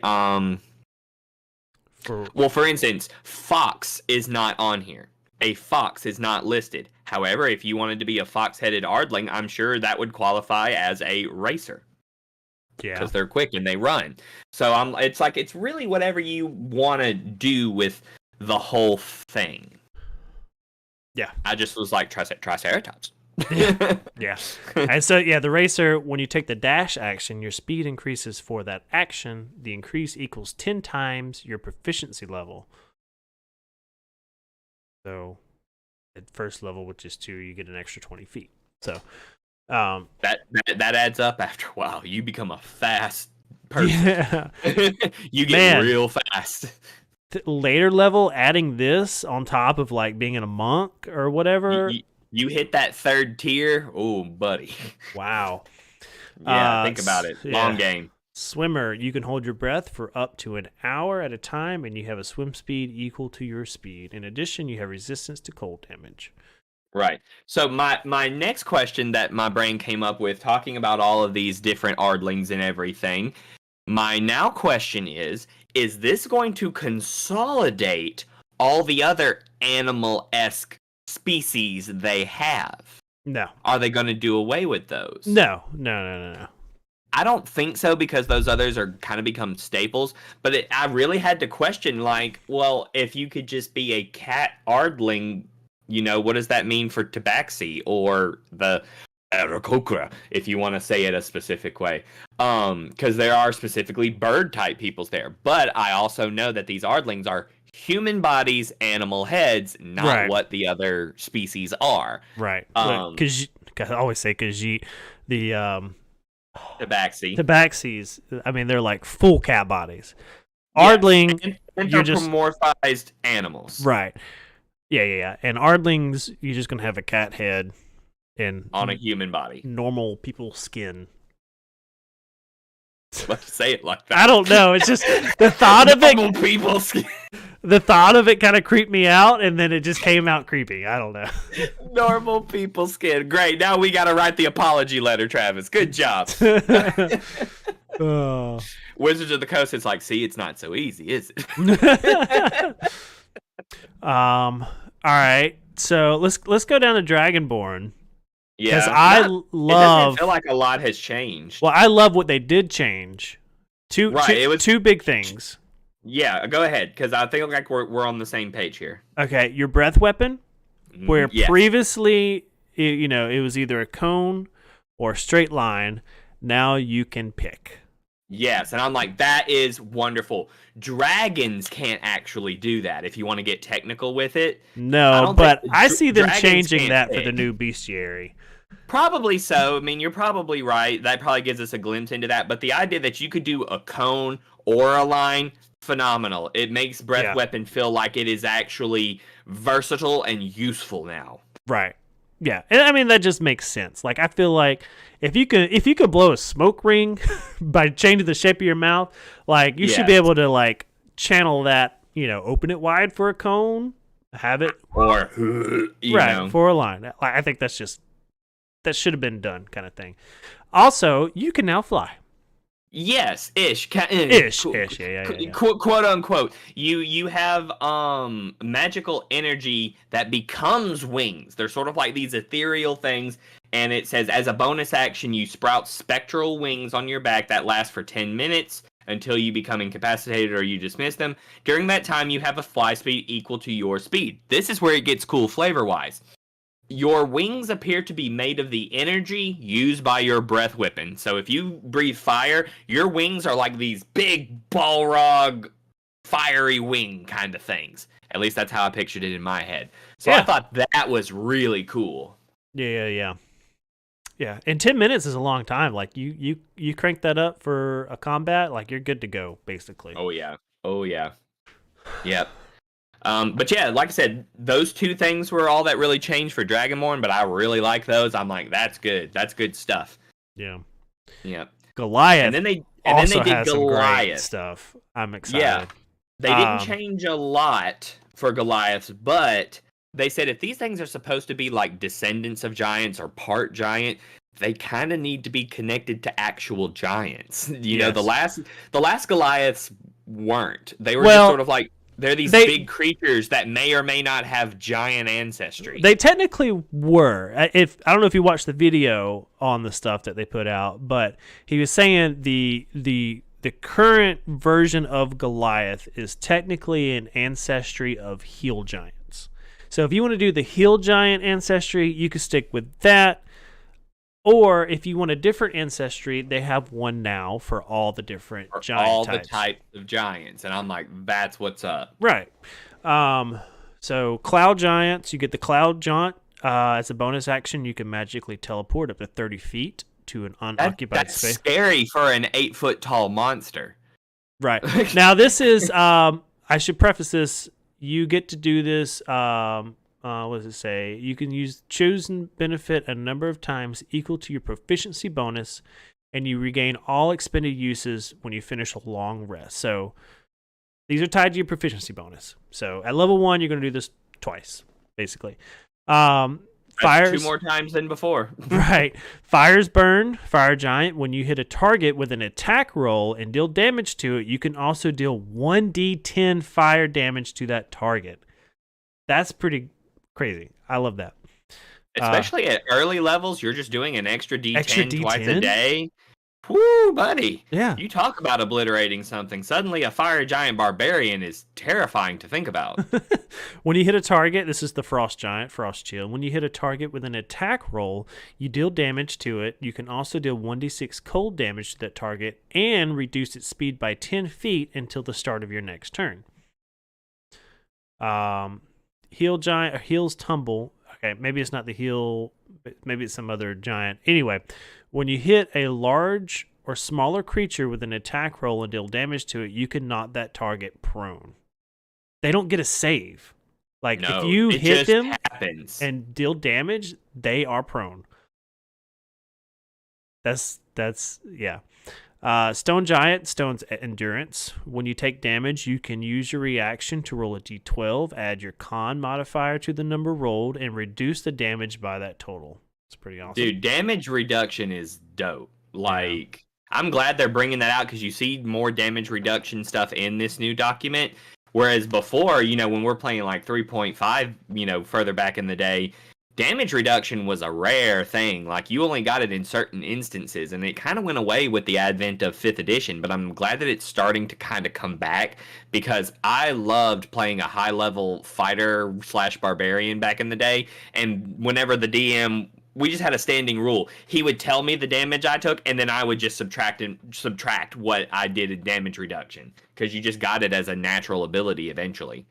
For instance, fox is not on here. A fox is not listed. However, if you wanted to be a fox-headed Ardling, I'm sure that would qualify as a racer. Yeah, because they're quick and they run. So it's like, it's really whatever you want to do with the whole thing. Yeah, I just was like triceratops. Yeah. And so, yeah, the racer, when you take the dash action, your speed increases for that action. The increase equals 10 times your proficiency level. So at first level, which is 2, you get an extra 20 feet. So that adds up after a while. You become a fast person. Yeah. You get real fast. Later level, adding this on top of like being in a monk or whatever. You hit that 3rd tier, oh, buddy. Wow. Yeah, think about it. Long game. Swimmer, you can hold your breath for up to an hour at a time, and you have a swim speed equal to your speed. In addition, you have resistance to cold damage. Right. So my next question that my brain came up with, talking about all of these different Ardlings and everything, my now question is this going to consolidate all the other animal-esque species they have. No. Are they going to do away with those? No. I don't think so, because those others are kind of become staples. But I really had to question, like, well, if you could just be a cat ardling, what does that mean for tabaxi or the Aarakocra, if you want to say it a specific way? Because there are specifically bird-type peoples there. But I also know that these ardlings are human bodies, animal heads, not what the other species are. Right. Because I always say Khajiit, the Tabaxis, I mean, they're like full cat bodies. Ardling, you're just anthropomorphized animals. Right. Yeah. And ardlings, you're just gonna have a cat head and on a human body, normal people's skin. Let's say it like that. I don't know. It's just the thought of it. Normal people's skin. The thought of it kind of creeped me out, and then it just came out creepy. I don't know. Normal people's skin. Great. Now we got to write the apology letter, Travis. Good job. Wizards of the Coast, it's like, see, it's not so easy, is it? All right. So let's go down to Dragonborn. Yeah. Because I love. It doesn't feel like a lot has changed. Well, I love what they did change. Two big things. Yeah, go ahead, because I think like we're on the same page here. Okay, your breath weapon, where previously, it was either a cone or a straight line. Now you can pick. Yes, and I'm like, that is wonderful. Dragons can't actually do that if you want to get technical with it. No, but I see them changing that for the new bestiary. Probably so. I mean, you're probably right. That probably gives us a glimpse into that. But the idea that you could do a cone or a line, phenomenal. It makes breath weapon feel like it is actually versatile and useful now. Right. Yeah. And I mean, that just makes sense. Like, I feel like if you could blow a smoke ring by changing the shape of your mouth, like, you should be able to, like, channel that, open it wide for a cone, have it. Or, for a line. I think that should have been done, kind of thing. Also, you can now fly. Yes, ish, yeah. Quote unquote. You have magical energy that becomes wings. They're sort of like these ethereal things, and it says as a bonus action, you sprout spectral wings on your back that last for 10 minutes until you become incapacitated or you dismiss them. During that time, you have a fly speed equal to your speed. This is where it gets cool flavor-wise. Your wings appear to be made of the energy used by your breath weapon. So if you breathe fire, your wings are like these big Balrog fiery wing kind of things. At least that's how I pictured it in my head. So I thought that was really cool. Yeah. And 10 minutes is a long time. Like you crank that up for a combat, like you're good to go, basically. Oh yeah. Yep. But yeah, like I said, those two things were all that really changed for Dragonborn, but I really like those. I'm like, that's good. That's good stuff. Yeah. Yep. Goliath. And then they did Goliath some great stuff. I'm excited. Yeah. They didn't change a lot for Goliaths, but they said if these things are supposed to be like descendants of giants or part giant, they kind of need to be connected to actual giants. You know, the last Goliaths weren't. They were just sort of like, they're these big creatures that may or may not have giant ancestry. They technically were. I don't know if you watched the video on the stuff that they put out, but he was saying the current version of Goliath is technically an ancestry of heel giants. So if you want to do the heel giant ancestry, you could stick with that. Or if you want a different ancestry, they have one now for all the different giant all types. The types of giants. And I'm like, that's what's up. Right. So cloud giants, you get the cloud giant. As a bonus action, you can magically teleport up to 30 feet to an unoccupied space. That's scary for an 8-foot tall monster. Right. Now, this is, I should preface this, you get to do this, what does it say? You can use chosen benefit a number of times equal to your proficiency bonus, and you regain all expended uses when you finish a long rest. So these are tied to your proficiency bonus. So at level 1, you're going to do this twice, basically. Fires 2 more times than before. Right. Fires burn, fire giant. When you hit a target with an attack roll and deal damage to it, you can also deal 1d10 fire damage to that target. That's pretty crazy. I love that. Especially at early levels, you're just doing an extra D10 twice a day. Whoo, buddy. Yeah. You talk about obliterating something. Suddenly a fire giant barbarian is terrifying to think about. When you hit a target, this is the frost giant, frost shield. When you hit a target with an attack roll, you deal damage to it. You can also deal 1d6 cold damage to that target and reduce its speed by 10 feet until the start of your next turn. Heal giant, or heals tumble. Okay, maybe it's not the heal, maybe it's some other giant. Anyway, when you hit a large or smaller creature with an attack roll and deal damage to it, you can knock that target prone. They don't get a save. Like, if you hit them and deal damage, they are prone. That's yeah. Stone Giant, Stone's Endurance. When you take damage, you can use your reaction to roll a d12, add your con modifier to the number rolled, and reduce the damage by that total. It's pretty awesome. Dude, damage reduction is dope. Like, I'm glad they're bringing that out because you see more damage reduction stuff in this new document. Whereas before, when we're playing like 3.5, further back in the day, damage reduction was a rare thing. Like, you only got it in certain instances, and it kind of went away with the advent of 5th edition, but I'm glad that it's starting to kind of come back because I loved playing a high-level fighter/barbarian back in the day, and whenever the DM... we just had a standing rule. He would tell me the damage I took, and then I would just subtract what I did in damage reduction, because you just got it as a natural ability eventually.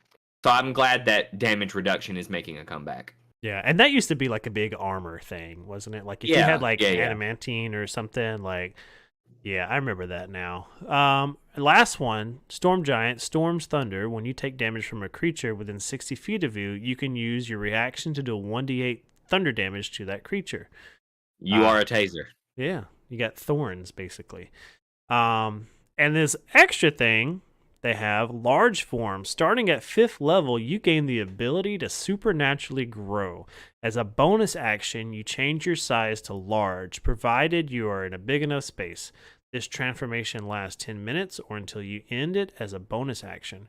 So I'm glad that damage reduction is making a comeback. Yeah, and that used to be like a big armor thing, wasn't it? Like, if you had like adamantine or something, like, I remember that now. Last one, Storm Giant, Storm's Thunder. When you take damage from a creature within 60 feet of you, you can use your reaction to do a 1d8 thunder damage to that creature. You are a taser. Yeah, you got thorns, basically. And this extra thing, they have large form. Starting at 5th level, you gain the ability to supernaturally grow. As a bonus action, you change your size to large, provided you are in a big enough space. This transformation lasts 10 minutes or until you end it as a bonus action.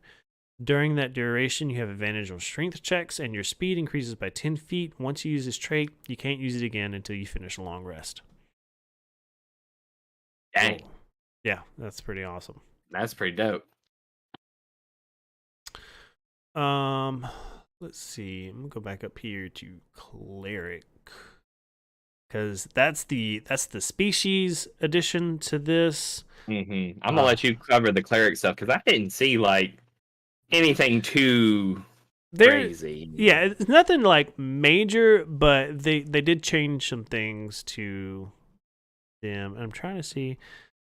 During that duration, you have advantage on strength checks, and your speed increases by 10 feet. Once you use this trait, you can't use it again until you finish a long rest. Dang. Oh. Yeah, that's pretty awesome. That's pretty dope. Let's see. I'm gonna go back up here to Cleric, because that's the species addition to this. I'm gonna let you cover the Cleric stuff because I didn't see like anything too crazy. Yeah, it's nothing like major, but they did change some things to them. I'm trying to see.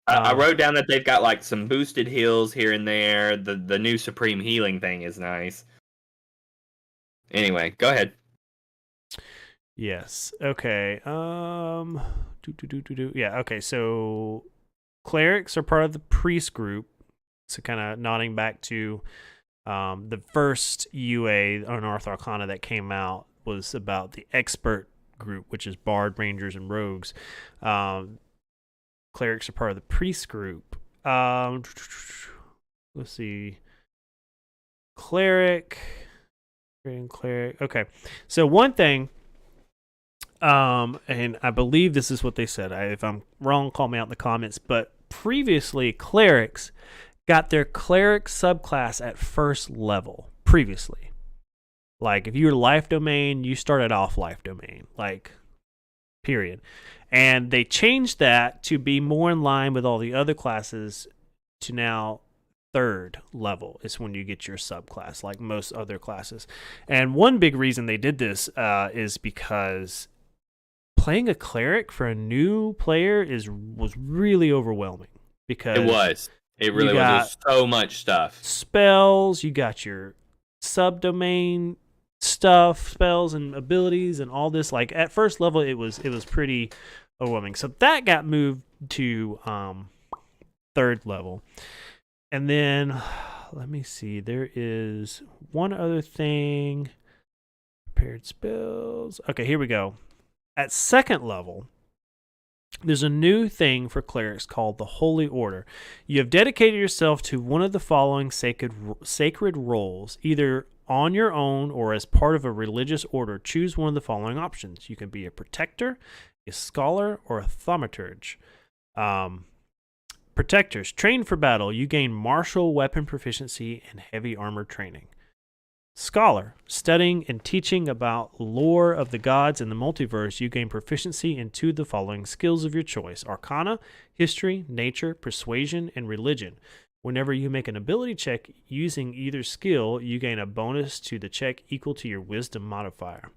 I wrote down that they've got like some boosted heals here and there. The new Supreme Healing thing is nice. Anyway, go ahead. Yes. Okay. Yeah. Okay. So clerics are part of the priest group. So kind of nodding back to the first UA Unearthed Arcana that came out was about the expert group, which is Bard, Rangers, and Rogues. Clerics are part of the priest group. Let's see. Cleric. Okay. So one thing, and I believe this is what they said. If I'm wrong, call me out in the comments. But previously, clerics got their cleric subclass at 1st level. Previously. Like, if you were life domain, you started off life domain. Like, period. And they changed that to be more in line with all the other classes to now 3rd level is when you get your subclass, like most other classes. And one big reason they did this is because playing a cleric for a new player was really overwhelming. Because it really was so much stuff. Spells, you got your subdomain stuff, spells and abilities and all this. Like, at 1st level it was pretty overwhelming. So that got moved to 3rd level. And then let me see, there is one other thing. Prepared spells. Okay, here we go. At 2nd level, there's a new thing for clerics called the Holy Order. You have dedicated yourself to one of the following sacred roles, either on your own or as part of a religious order, choose one of the following options. You can be a protector, a scholar, or a thaumaturge. Protectors. Trained for battle. You gain martial weapon proficiency and heavy armor training. Scholar. Studying and teaching about lore of the gods and the multiverse, you gain proficiency in 2 of the following skills of your choice. Arcana, history, nature, persuasion, and religion. Whenever you make an ability check using either skill, you gain a bonus to the check equal to your wisdom modifier.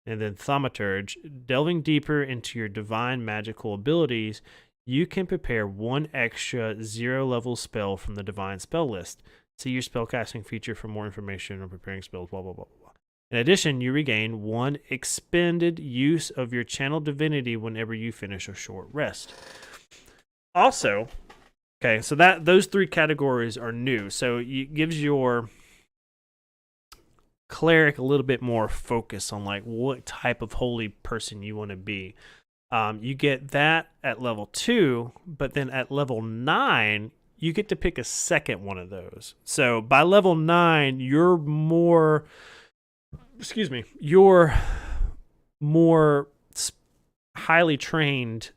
And then thaumaturge. Delving deeper into your divine magical abilities, you can prepare 1 extra 0-level spell from the divine spell list. See your spellcasting feature for more information on preparing spells, blah, blah, blah, blah. In addition, you regain 1 expended use of your channeled divinity whenever you finish a short rest. Also, okay, so those 3 categories are new. So it gives your cleric a little bit more focus on like what type of holy person you want to be. You get that at level 2, but then at level 9, you get to pick a second one of those. So by level 9, you're more highly trained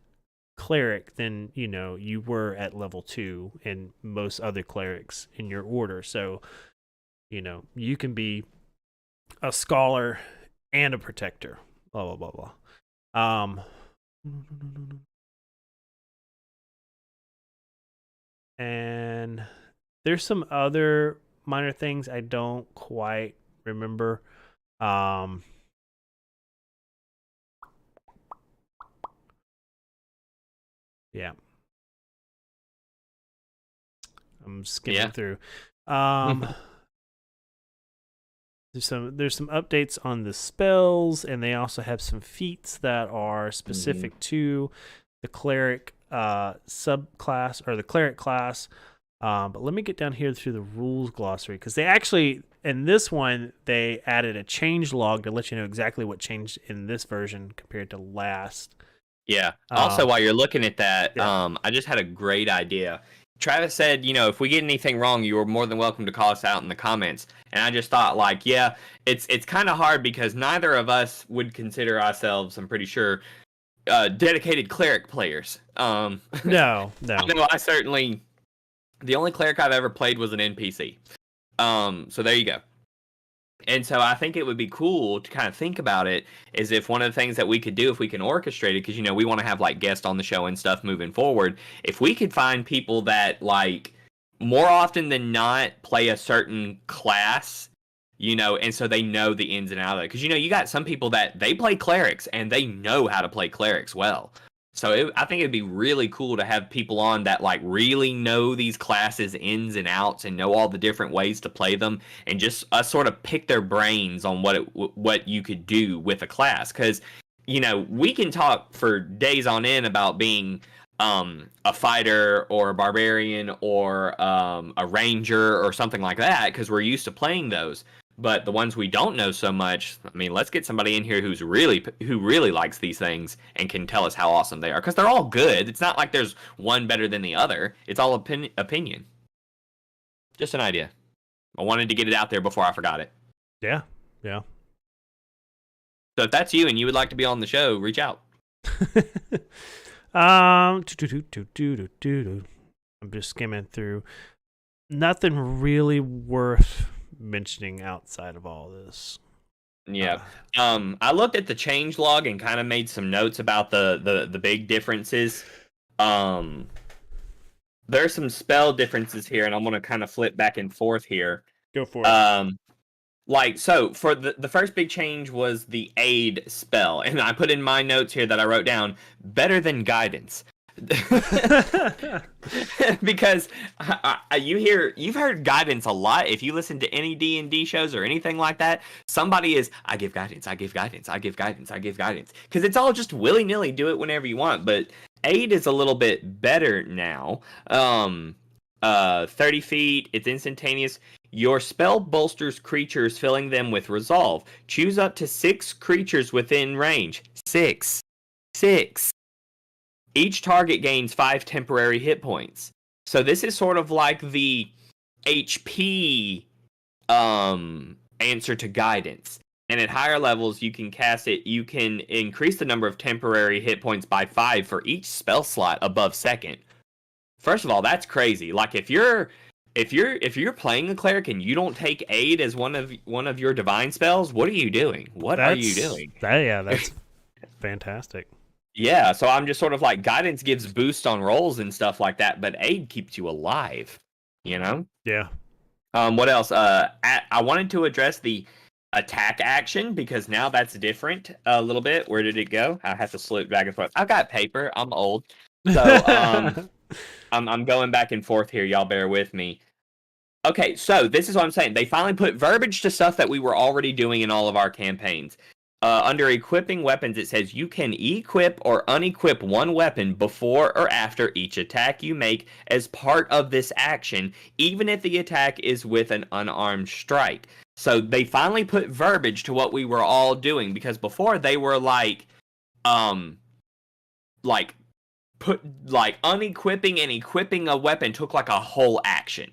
cleric than, you were at level 2 and most other clerics in your order. So, you can be a scholar and a protector, blah, blah, blah, blah. And there's some other minor things I don't quite remember. Yeah. I'm skimming through. There's some updates on the spells, and they also have some feats that are specific to the cleric subclass or the cleric class. But let me get down here through the rules glossary, because they actually, in this one, they added a change log to let you know exactly what changed in this version compared to last. Yeah. Also, while you're looking at that, I just had a great idea. Travis said, if we get anything wrong, you are more than welcome to call us out in the comments. And I just thought, it's kind of hard because neither of us would consider ourselves, I'm pretty sure, dedicated cleric players. No. I certainly, the only cleric I've ever played was an NPC. So there you go. And so I think it would be cool to kind of think about it as if one of the things that we could do if we can orchestrate it, because, we want to have guests on the show and stuff moving forward. If we could find people that more often than not play a certain class, and so they know the ins and outs of it. Because, you got some people that they play clerics and they know how to play clerics well. So I think it'd be really cool to have people on that really know these classes ins and outs and know all the different ways to play them, and just sort of pick their brains on what you could do with a class. Because we can talk for days on end about being a fighter or a barbarian or a ranger or something like that, because we're used to playing those. But the ones we don't know so much, let's get somebody in here who really likes these things and can tell us how awesome they are, because they're all good. It's not like there's one better than the other. It's all opinion. Just an idea. I wanted to get it out there before I forgot it. Yeah. So if that's you and you would like to be on the show, reach out. I'm just skimming through. Nothing really worth mentioning outside of all this. Yeah. I looked at the change log and kind of made some notes about the big differences. There's some spell differences here, and I'm going to kind of flip back and forth here. Go for it. So for the first big change was the aid spell, and I put in my notes here that I wrote down, better than guidance. Because you've heard guidance a lot. If you listen to any D&D shows or anything like that, somebody is, I give guidance, because it's all just willy-nilly, do it whenever you want. But aid is a little bit better now. 30 feet, it's instantaneous. Your spell bolsters creatures, filling them with resolve. Choose up to 6 creatures within range. 6. Each target gains 5 temporary hit points. So this is sort of like the HP answer to guidance. And at higher levels, you can cast it. You can increase the number of temporary hit points by 5 for each spell slot above second. First of all, that's crazy. Like if you're playing a cleric and you don't take aid as one of your divine spells, what are you doing? Are you doing? That's fantastic. Yeah, so I'm just sort of like, guidance gives boost on rolls and stuff like that, but aid keeps you alive. You know? Yeah. What else? I wanted to address the attack action because now that's different a little bit. Where did it go? I have to slip back and forth. I've got paper. I'm old, so I'm going back and forth here. Y'all bear with me. Okay, so this is what I'm saying. They finally put verbiage to stuff that we were already doing in all of our campaigns. Under equipping weapons, it says you can equip or unequip one weapon before or after each attack you make as part of this action, even if the attack is with an unarmed strike. So they finally put verbiage to what we were all doing, because before they were like unequipping and equipping a weapon took like a whole action,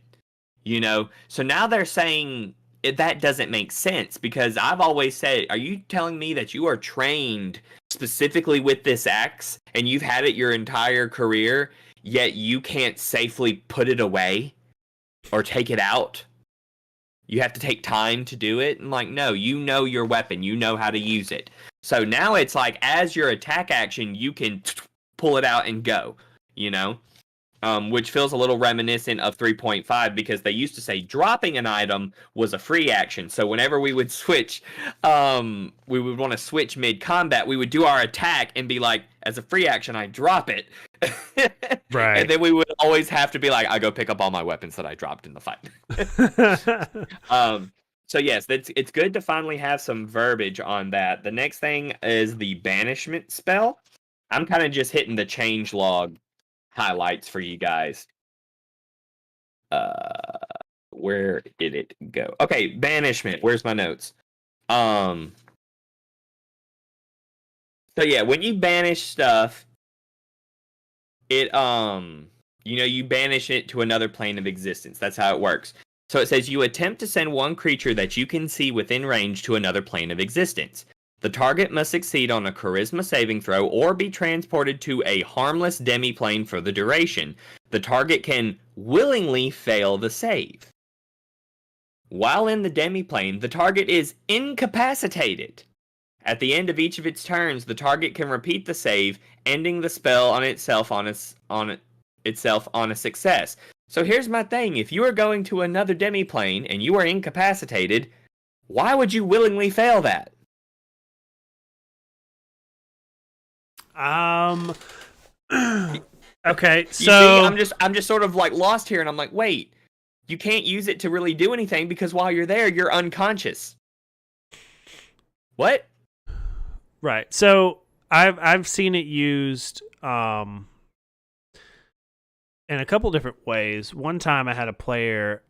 you know? So now they're saying that doesn't make sense, because I've always said, are you telling me that you are trained specifically with this axe and you've had it your entire career, yet you can't safely put it away or take it out? You have to take time to do it? And like, no, you know your weapon, you know how to use it. So now it's like, as your attack action, you can pull it out and go, you know? Which feels a little reminiscent of 3.5, because they used to say dropping an item was a free action. So whenever we would switch, we would want to switch mid-combat, we would do our attack and be like, as a free action, I drop it. Right. And then we would always have to be like, I go pick up all my weapons that I dropped in the fight. So yes, it's good to finally have some verbiage on that. The next thing is the banishment spell. I'm kind of just hitting the changelog highlights for you guys. Where did it go? Okay, banishment. Where's my notes? So yeah, when you banish stuff, it you banish it to another plane of existence. That's how it works. So it says you attempt to send one creature that you can see within range to another plane of existence. The target must succeed on a charisma saving throw or be transported to a harmless demi-plane for the duration. The target can willingly fail the save. While in the demi-plane, the target is incapacitated. At the end of each of its turns, the target can repeat the save, ending the spell on itself on a success. So here's my thing. If you are going to another demi-plane and you are incapacitated, why would you willingly fail that? Okay, so see, I'm just sort of like lost here, and I'm like, wait, you can't use it to really do anything because while you're there, you're unconscious. What? Right. So I've seen it used in a couple different ways. One time I had a player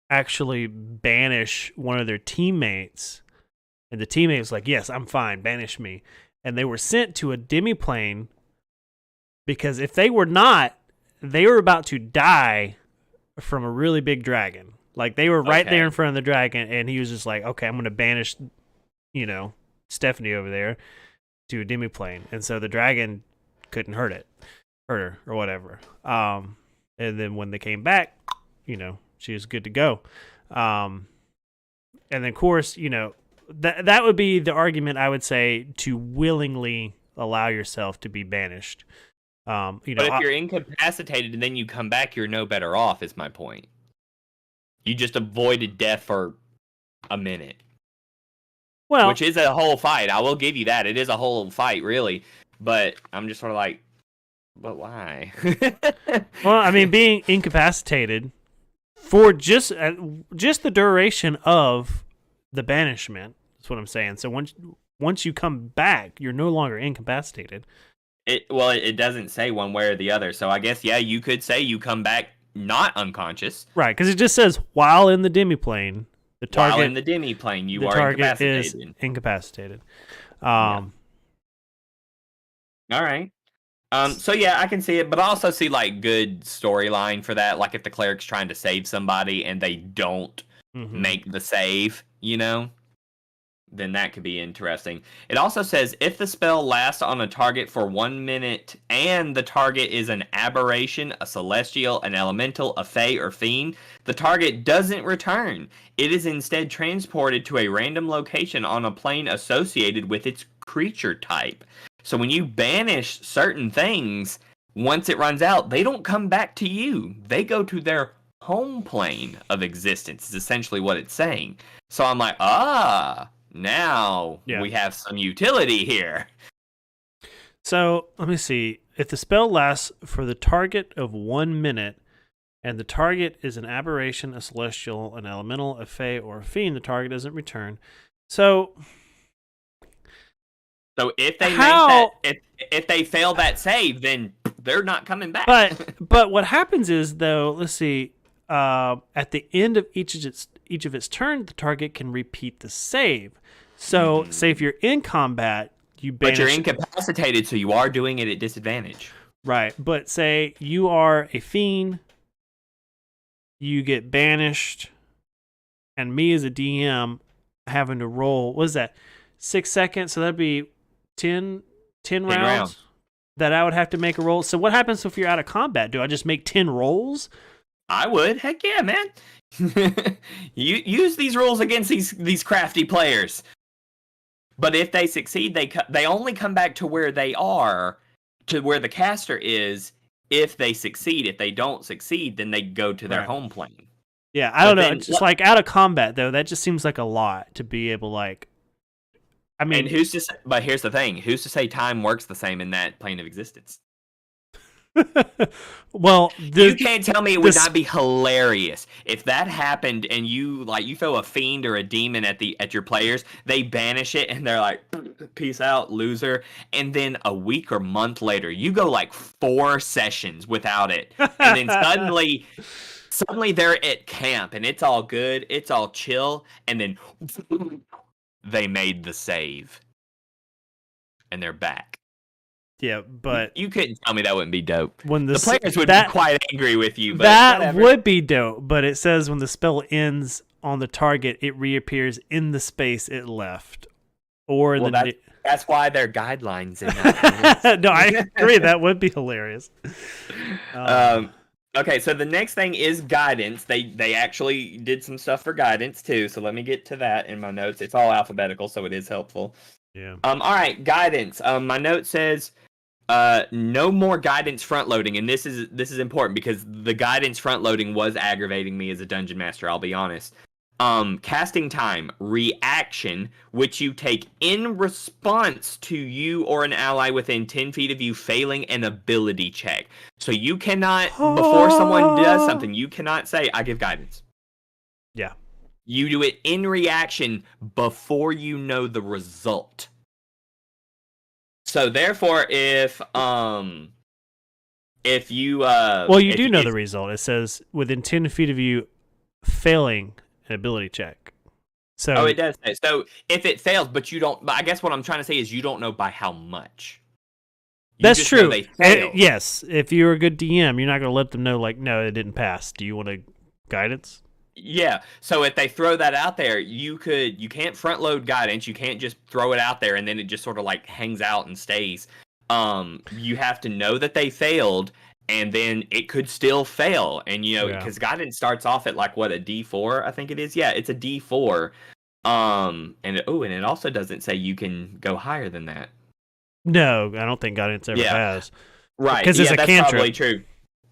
actually banish one of their teammates, and the teammate was like, "Yes, I'm fine, banish me." And they were sent to a demi-plane because if they were not, they were about to die from a really big dragon. Like, they were right there in front of the dragon, and he was just like, okay, I'm going to banish, Stephanie over there to a demi-plane. And so the dragon couldn't hurt her or whatever. And then when they came back, she was good to go. And then, of course, that would be the argument, I would say, to willingly allow yourself to be banished. But if you're incapacitated and then you come back, you're no better off, is my point. You just avoided death for a minute. Well, which is a whole fight. I will give you that. It is a whole fight, really. But I'm just sort of like, but why? Well, I mean, being incapacitated for just the duration of the banishment. That's what I'm saying. So once you come back, you're no longer incapacitated. It doesn't say one way or the other. So I guess, yeah, you could say you come back not unconscious. Right, because it just says while in the demi-plane, the target... While in the demi-plane, you are incapacitated. Is incapacitated. Yeah. All right. So yeah, I can see it, but I also see like good storyline for that. Like if the cleric's trying to save somebody and they don't make the save, then that could be interesting. It also says if the spell lasts on a target for 1 minute and the target is an aberration, a celestial, an elemental, a fae, or fiend, the target doesn't return. It is instead transported to a random location on a plane associated with its creature type. So when you banish certain things, once it runs out, they don't come back to you. They go to their home plane of existence, is essentially what it's saying. So I'm like, now we have some utility here. So let me see. If the spell lasts for the target of 1 minute, and the target is an aberration, a celestial, an elemental, a fae, or a fiend, the target doesn't return. So if they make that, if they fail that save, then they're not coming back. But what happens is, though, let's see. At the end of each of its turn, the target can repeat the save. So, say if you're in combat, you banish. But you're incapacitated, so you are doing it at disadvantage. Right. But say you are a fiend, you get banished, and me as a DM having to roll, what is that, 6 seconds? So that'd be 10 rounds that I would have to make a roll. So what happens if you're out of combat? Do I just make 10 rolls? I would. Heck yeah, man. You use these rules against these crafty players. But if they succeed, they only come back to where they are, to where the caster is, if they succeed. If they don't succeed, then they go to their home plane. Yeah, I don't know. It's just like out of combat, though, that just seems like a lot to be able, like... I mean... And but here's the thing. Who's to say time works the same in that plane of existence? Well, you can't tell me it would not be hilarious if that happened and you throw a fiend or a demon at your players, they banish it and they're like, peace out, loser, and then a week or month later you go like 4 sessions without it, and then suddenly they're at camp and it's all good, it's all chill, and then they made the save and they're back. Yeah, but... You couldn't tell me that wouldn't be dope. When the players would be quite angry with you, but that whatever. Would be dope, but it says when the spell ends on the target, it reappears in the space it left. Or that's why there are guidelines in that. No, I agree. That would be hilarious. Okay, so the next thing is guidance. They actually did some stuff for guidance, too, so let me get to that in my notes. It's all alphabetical, so it is helpful. Yeah. All right, guidance. My note says... no more guidance front loading, and this is important because the guidance front loading was aggravating me as a dungeon master, I'll be honest. Casting time, reaction, which you take in response to you or an ally within 10 feet of you failing an ability check. So you cannot, before someone does something, you cannot say, I give guidance. Yeah. You do it in reaction before you know the result. So therefore, if you you do know the result. It says within 10 feet of you, failing an ability check. So it does say. So if it fails, but you don't. But I guess what I'm trying to say is you don't know by how much. That's true. They failed. Yes, if you're a good DM, you're not going to let them know like, no, it didn't pass. Do you want a guidance? Yeah, so if they throw that out there, you can't front load guidance, you can't just throw it out there and then it just sort of like hangs out and stays. You have to know that they failed, and then it could still fail, and because guidance starts off at like what, a D4, I think it is. Yeah, it's a D4. And it also doesn't say you can go higher than that. No, I don't think guidance ever has. Right, because it's a that's cantrip. Probably true.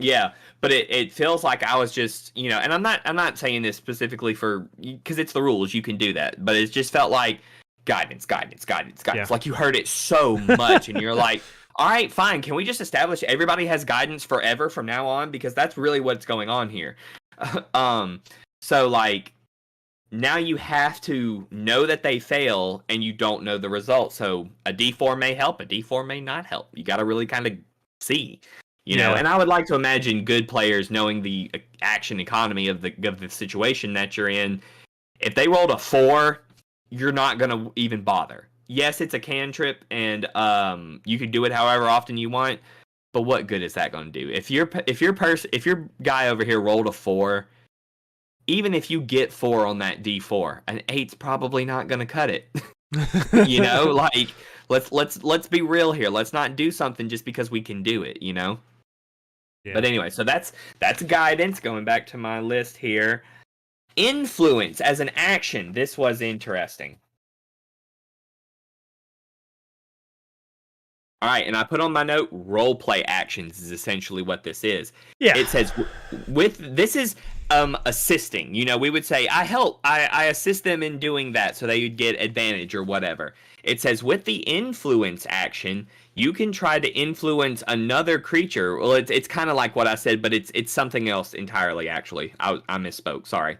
Yeah, but it feels like I was just, and I'm not saying this specifically because it's the rules, you can do that, but it just felt like guidance. Yeah. Like you heard it so much, and you're like, all right, fine, can we just establish everybody has guidance forever from now on? Because that's really what's going on here. So like, now you have to know that they fail, and you don't know the result. So a D4 may help, a D4 may not help. You got to really kind of see. And I would like to imagine good players knowing the action economy of the situation that you're in. If they rolled a 4, you're not going to even bother. Yes, it's a cantrip, and you can do it however often you want, but what good is that going to do? If your guy over here rolled a 4, even if you get 4 on that D4, an 8's probably not going to cut it. You know, like let's be real here. Let's not do something just because we can do it, you know? Yeah. But anyway, so that's guidance. Going back to my list here. Influence as an action. This was interesting. All right, and I put on my note, role play actions is essentially what this is. Yeah. It says this is assisting. You know, we would say I assist them in doing that so they would get advantage or whatever. It says with the influence action, you can try to influence another creature. Well, it's kind of like what I said, but it's something else entirely. Actually, I misspoke. Sorry.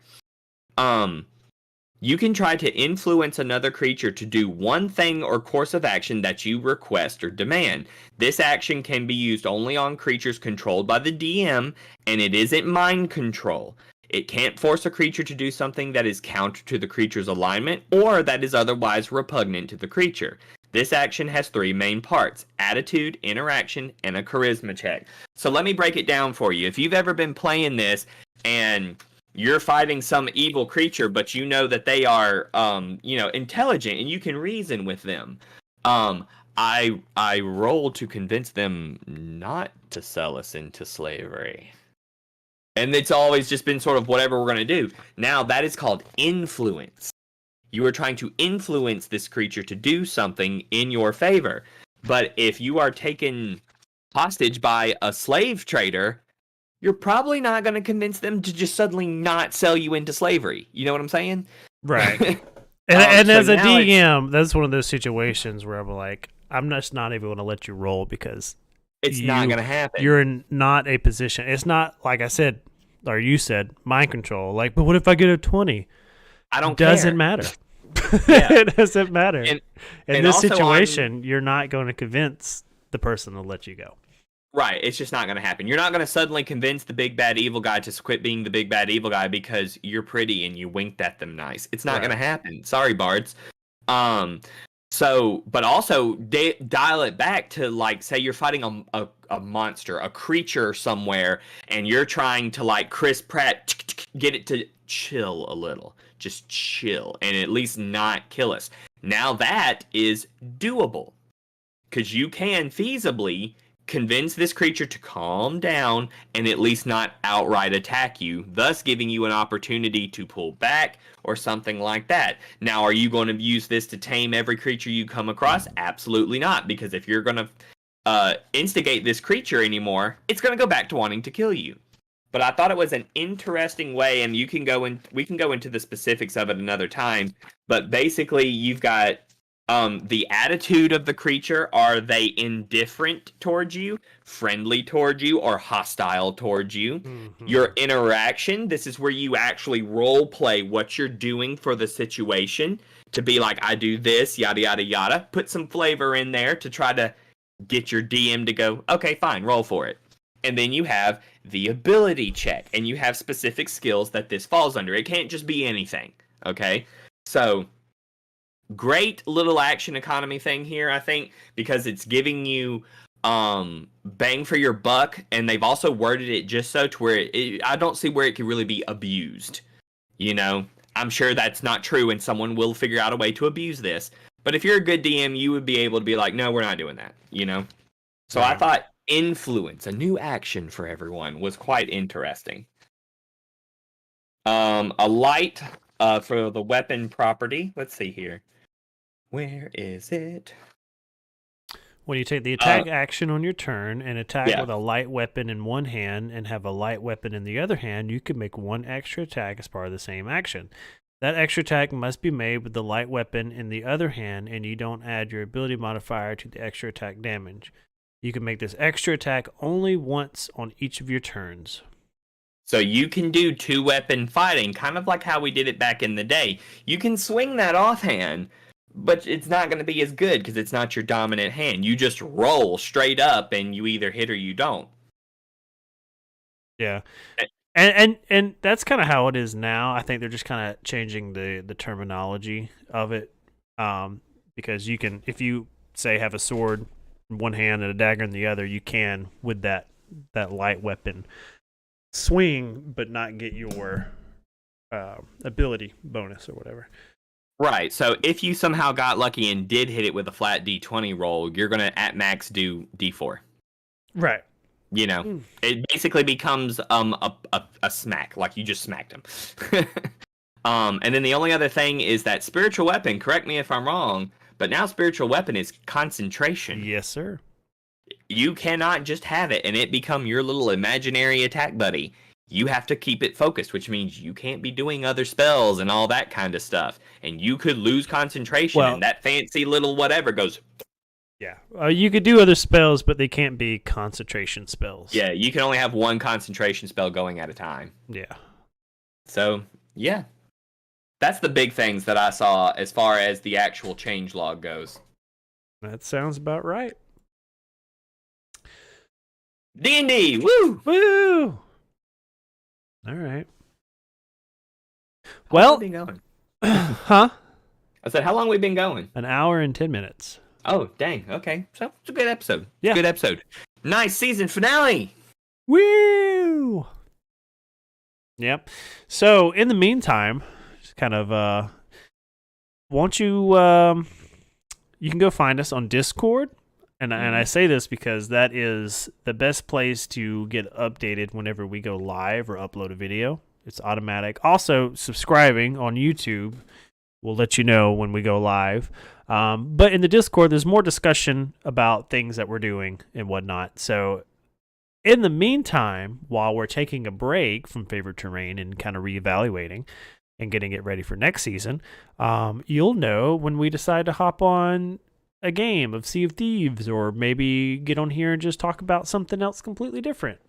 You can try to influence another creature to do one thing or course of action that you request or demand. This action can be used only on creatures controlled by the DM, and it isn't mind control. It can't force a creature to do something that is counter to the creature's alignment or that is otherwise repugnant to the creature. This action has 3 main parts: attitude, interaction, and a charisma check. So let me break it down for you. If you've ever been playing this and you're fighting some evil creature, but you know that they are, intelligent and you can reason with them. I roll to convince them not to sell us into slavery. And it's always just been sort of whatever we're going to do. Now that is called influence. You are trying to influence this creature to do something in your favor. But if you are taken hostage by a slave trader, you're probably not going to convince them to just suddenly not sell you into slavery. You know what I'm saying? Right. and as a DM, that's one of those situations where I'm like, I'm just not even going to let you roll because it's not going to happen. You're in not a position. It's not, like I said, or you said, mind control. Like, but what if I get a 20? I don't care. Doesn't matter. It doesn't matter. In this situation, you're not going to convince the person to let you go. Right, it's just not going to happen. You're not going to suddenly convince the big bad evil guy to quit being the big bad evil guy because you're pretty and you winked at them nice. It's not going to happen. Sorry, bards. So, but also dial it back to, like, say you're fighting a monster, a creature somewhere, and you're trying to, like, Chris Pratt, get it to chill a little. Just chill and at least not kill us. Now that is doable because you can feasibly convince this creature to calm down and at least not outright attack you, thus giving you an opportunity to pull back or something like that. Now, are you going to use this to tame every creature you come across? Absolutely not, because if you're going to instigate this creature anymore, it's going to go back to wanting to kill you. But I thought it was an interesting way, and we can go into the specifics of it another time, but basically you've got the attitude of the creature. Are they indifferent towards you, friendly towards you, or hostile towards you? Mm-hmm. Your interaction, this is where you actually role play what you're doing for the situation to be like, I do this, yada, yada, yada. Put some flavor in there to try to get your DM to go, okay, fine, roll for it. And then you have the ability check, and you have specific skills that this falls under. It can't just be anything, okay? So great little action economy thing here, I think, because it's giving you bang for your buck, and they've also worded it just so to where I don't see where it could really be abused. You know, I'm sure that's not true, and someone will figure out a way to abuse this. But if you're a good DM, you would be able to be like, no, we're not doing that, you know? So I thought influence, a new action for everyone, was quite interesting. A light for the weapon property. Let's see here. Where is it? When you take the attack action on your turn and attack with a light weapon in one hand and have a light weapon in the other hand, you can make one extra attack as part of the same action. That extra attack must be made with the light weapon in the other hand, and you don't add your ability modifier to the extra attack damage. You can make this extra attack only once on each of your turns. So you can do 2-weapon fighting, kind of like how we did it back in the day. You can swing that offhand, but it's not going to be as good because it's not your dominant hand. You just roll straight up and you either hit or you don't. Yeah. And that's kind of how it is now. I think they're just kind of changing the terminology of it. Because you can, if you say have a sword in one hand and a dagger in the other, you can, with that light weapon, swing but not get your ability bonus or whatever. Right. So if you somehow got lucky and did hit it with a flat D20 roll, you're gonna at max do D4. Right. It basically becomes a smack, like you just smacked him. And then the only other thing is that spiritual weapon. Correct me if I'm wrong, but now spiritual weapon is concentration. Yes, sir. You cannot just have it and it become your little imaginary attack buddy. You have to keep it focused, which means you can't be doing other spells and all that kind of stuff. And you could lose concentration, and that fancy little whatever goes. Yeah, you could do other spells, but they can't be concentration spells. Yeah, you can only have one concentration spell going at a time. Yeah. So, yeah. That's the big things that I saw as far as the actual changelog goes. That sounds about right. D&D, woo! Woo! All right. How long have we been going? Huh? I said, how long have we been going? An hour and 10 minutes. Oh, dang. Okay. So it's a good episode. Yeah. Good episode. Nice season finale. Woo! Yep. So in the meantime, just kind of won't you you can go find us on Discord. And I say this because that is the best place to get updated whenever we go live or upload a video. It's automatic. Also, subscribing on YouTube will let you know when we go live. But in the Discord, there's more discussion about things that we're doing and whatnot. So in the meantime, while we're taking a break from Favorite Terrain and kind of reevaluating and getting it ready for next season, you'll know when we decide to hop on a game of Sea of Thieves, or maybe get on here and just talk about something else completely different.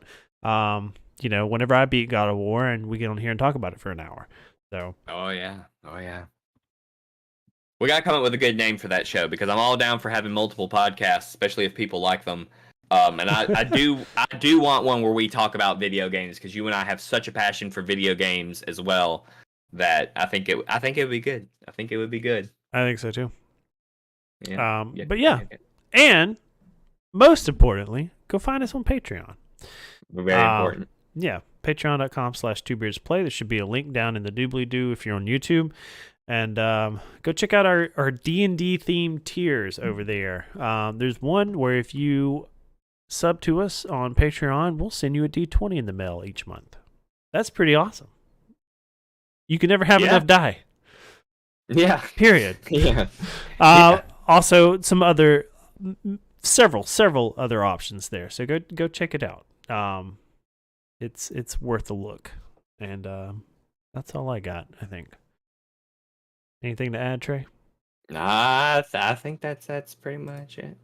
Whenever I beat God of War and we get on here and talk about it for an hour. So. Oh yeah. We gotta come up with a good name for that show, because I'm all down for having multiple podcasts, especially if people like them. And I do want one where we talk about video games, because you and I have such a passion for video games as well that I think it would be good. I think it would be good. I think so too. Yeah. But yeah, and most importantly, go find us on Patreon. Very important. Yeah, patreon.com/twobeardsplay. There should be a link down in the doobly-doo if you're on YouTube. And go check out our D&D themed tiers over there. There's one where if you sub to us on Patreon, we'll send you a D20 in the mail each month. That's pretty awesome. You can never have enough die. Yeah. Period. Yeah. Also, several other options there. So go check it out. It's worth a look. And that's all I got, I think. Anything to add, Trey? Nah, I think that's pretty much it.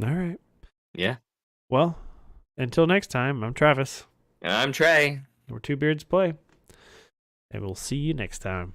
All right. Yeah. Well, until next time, I'm Travis. And I'm Trey. We're Two Beards Play. And we'll see you next time.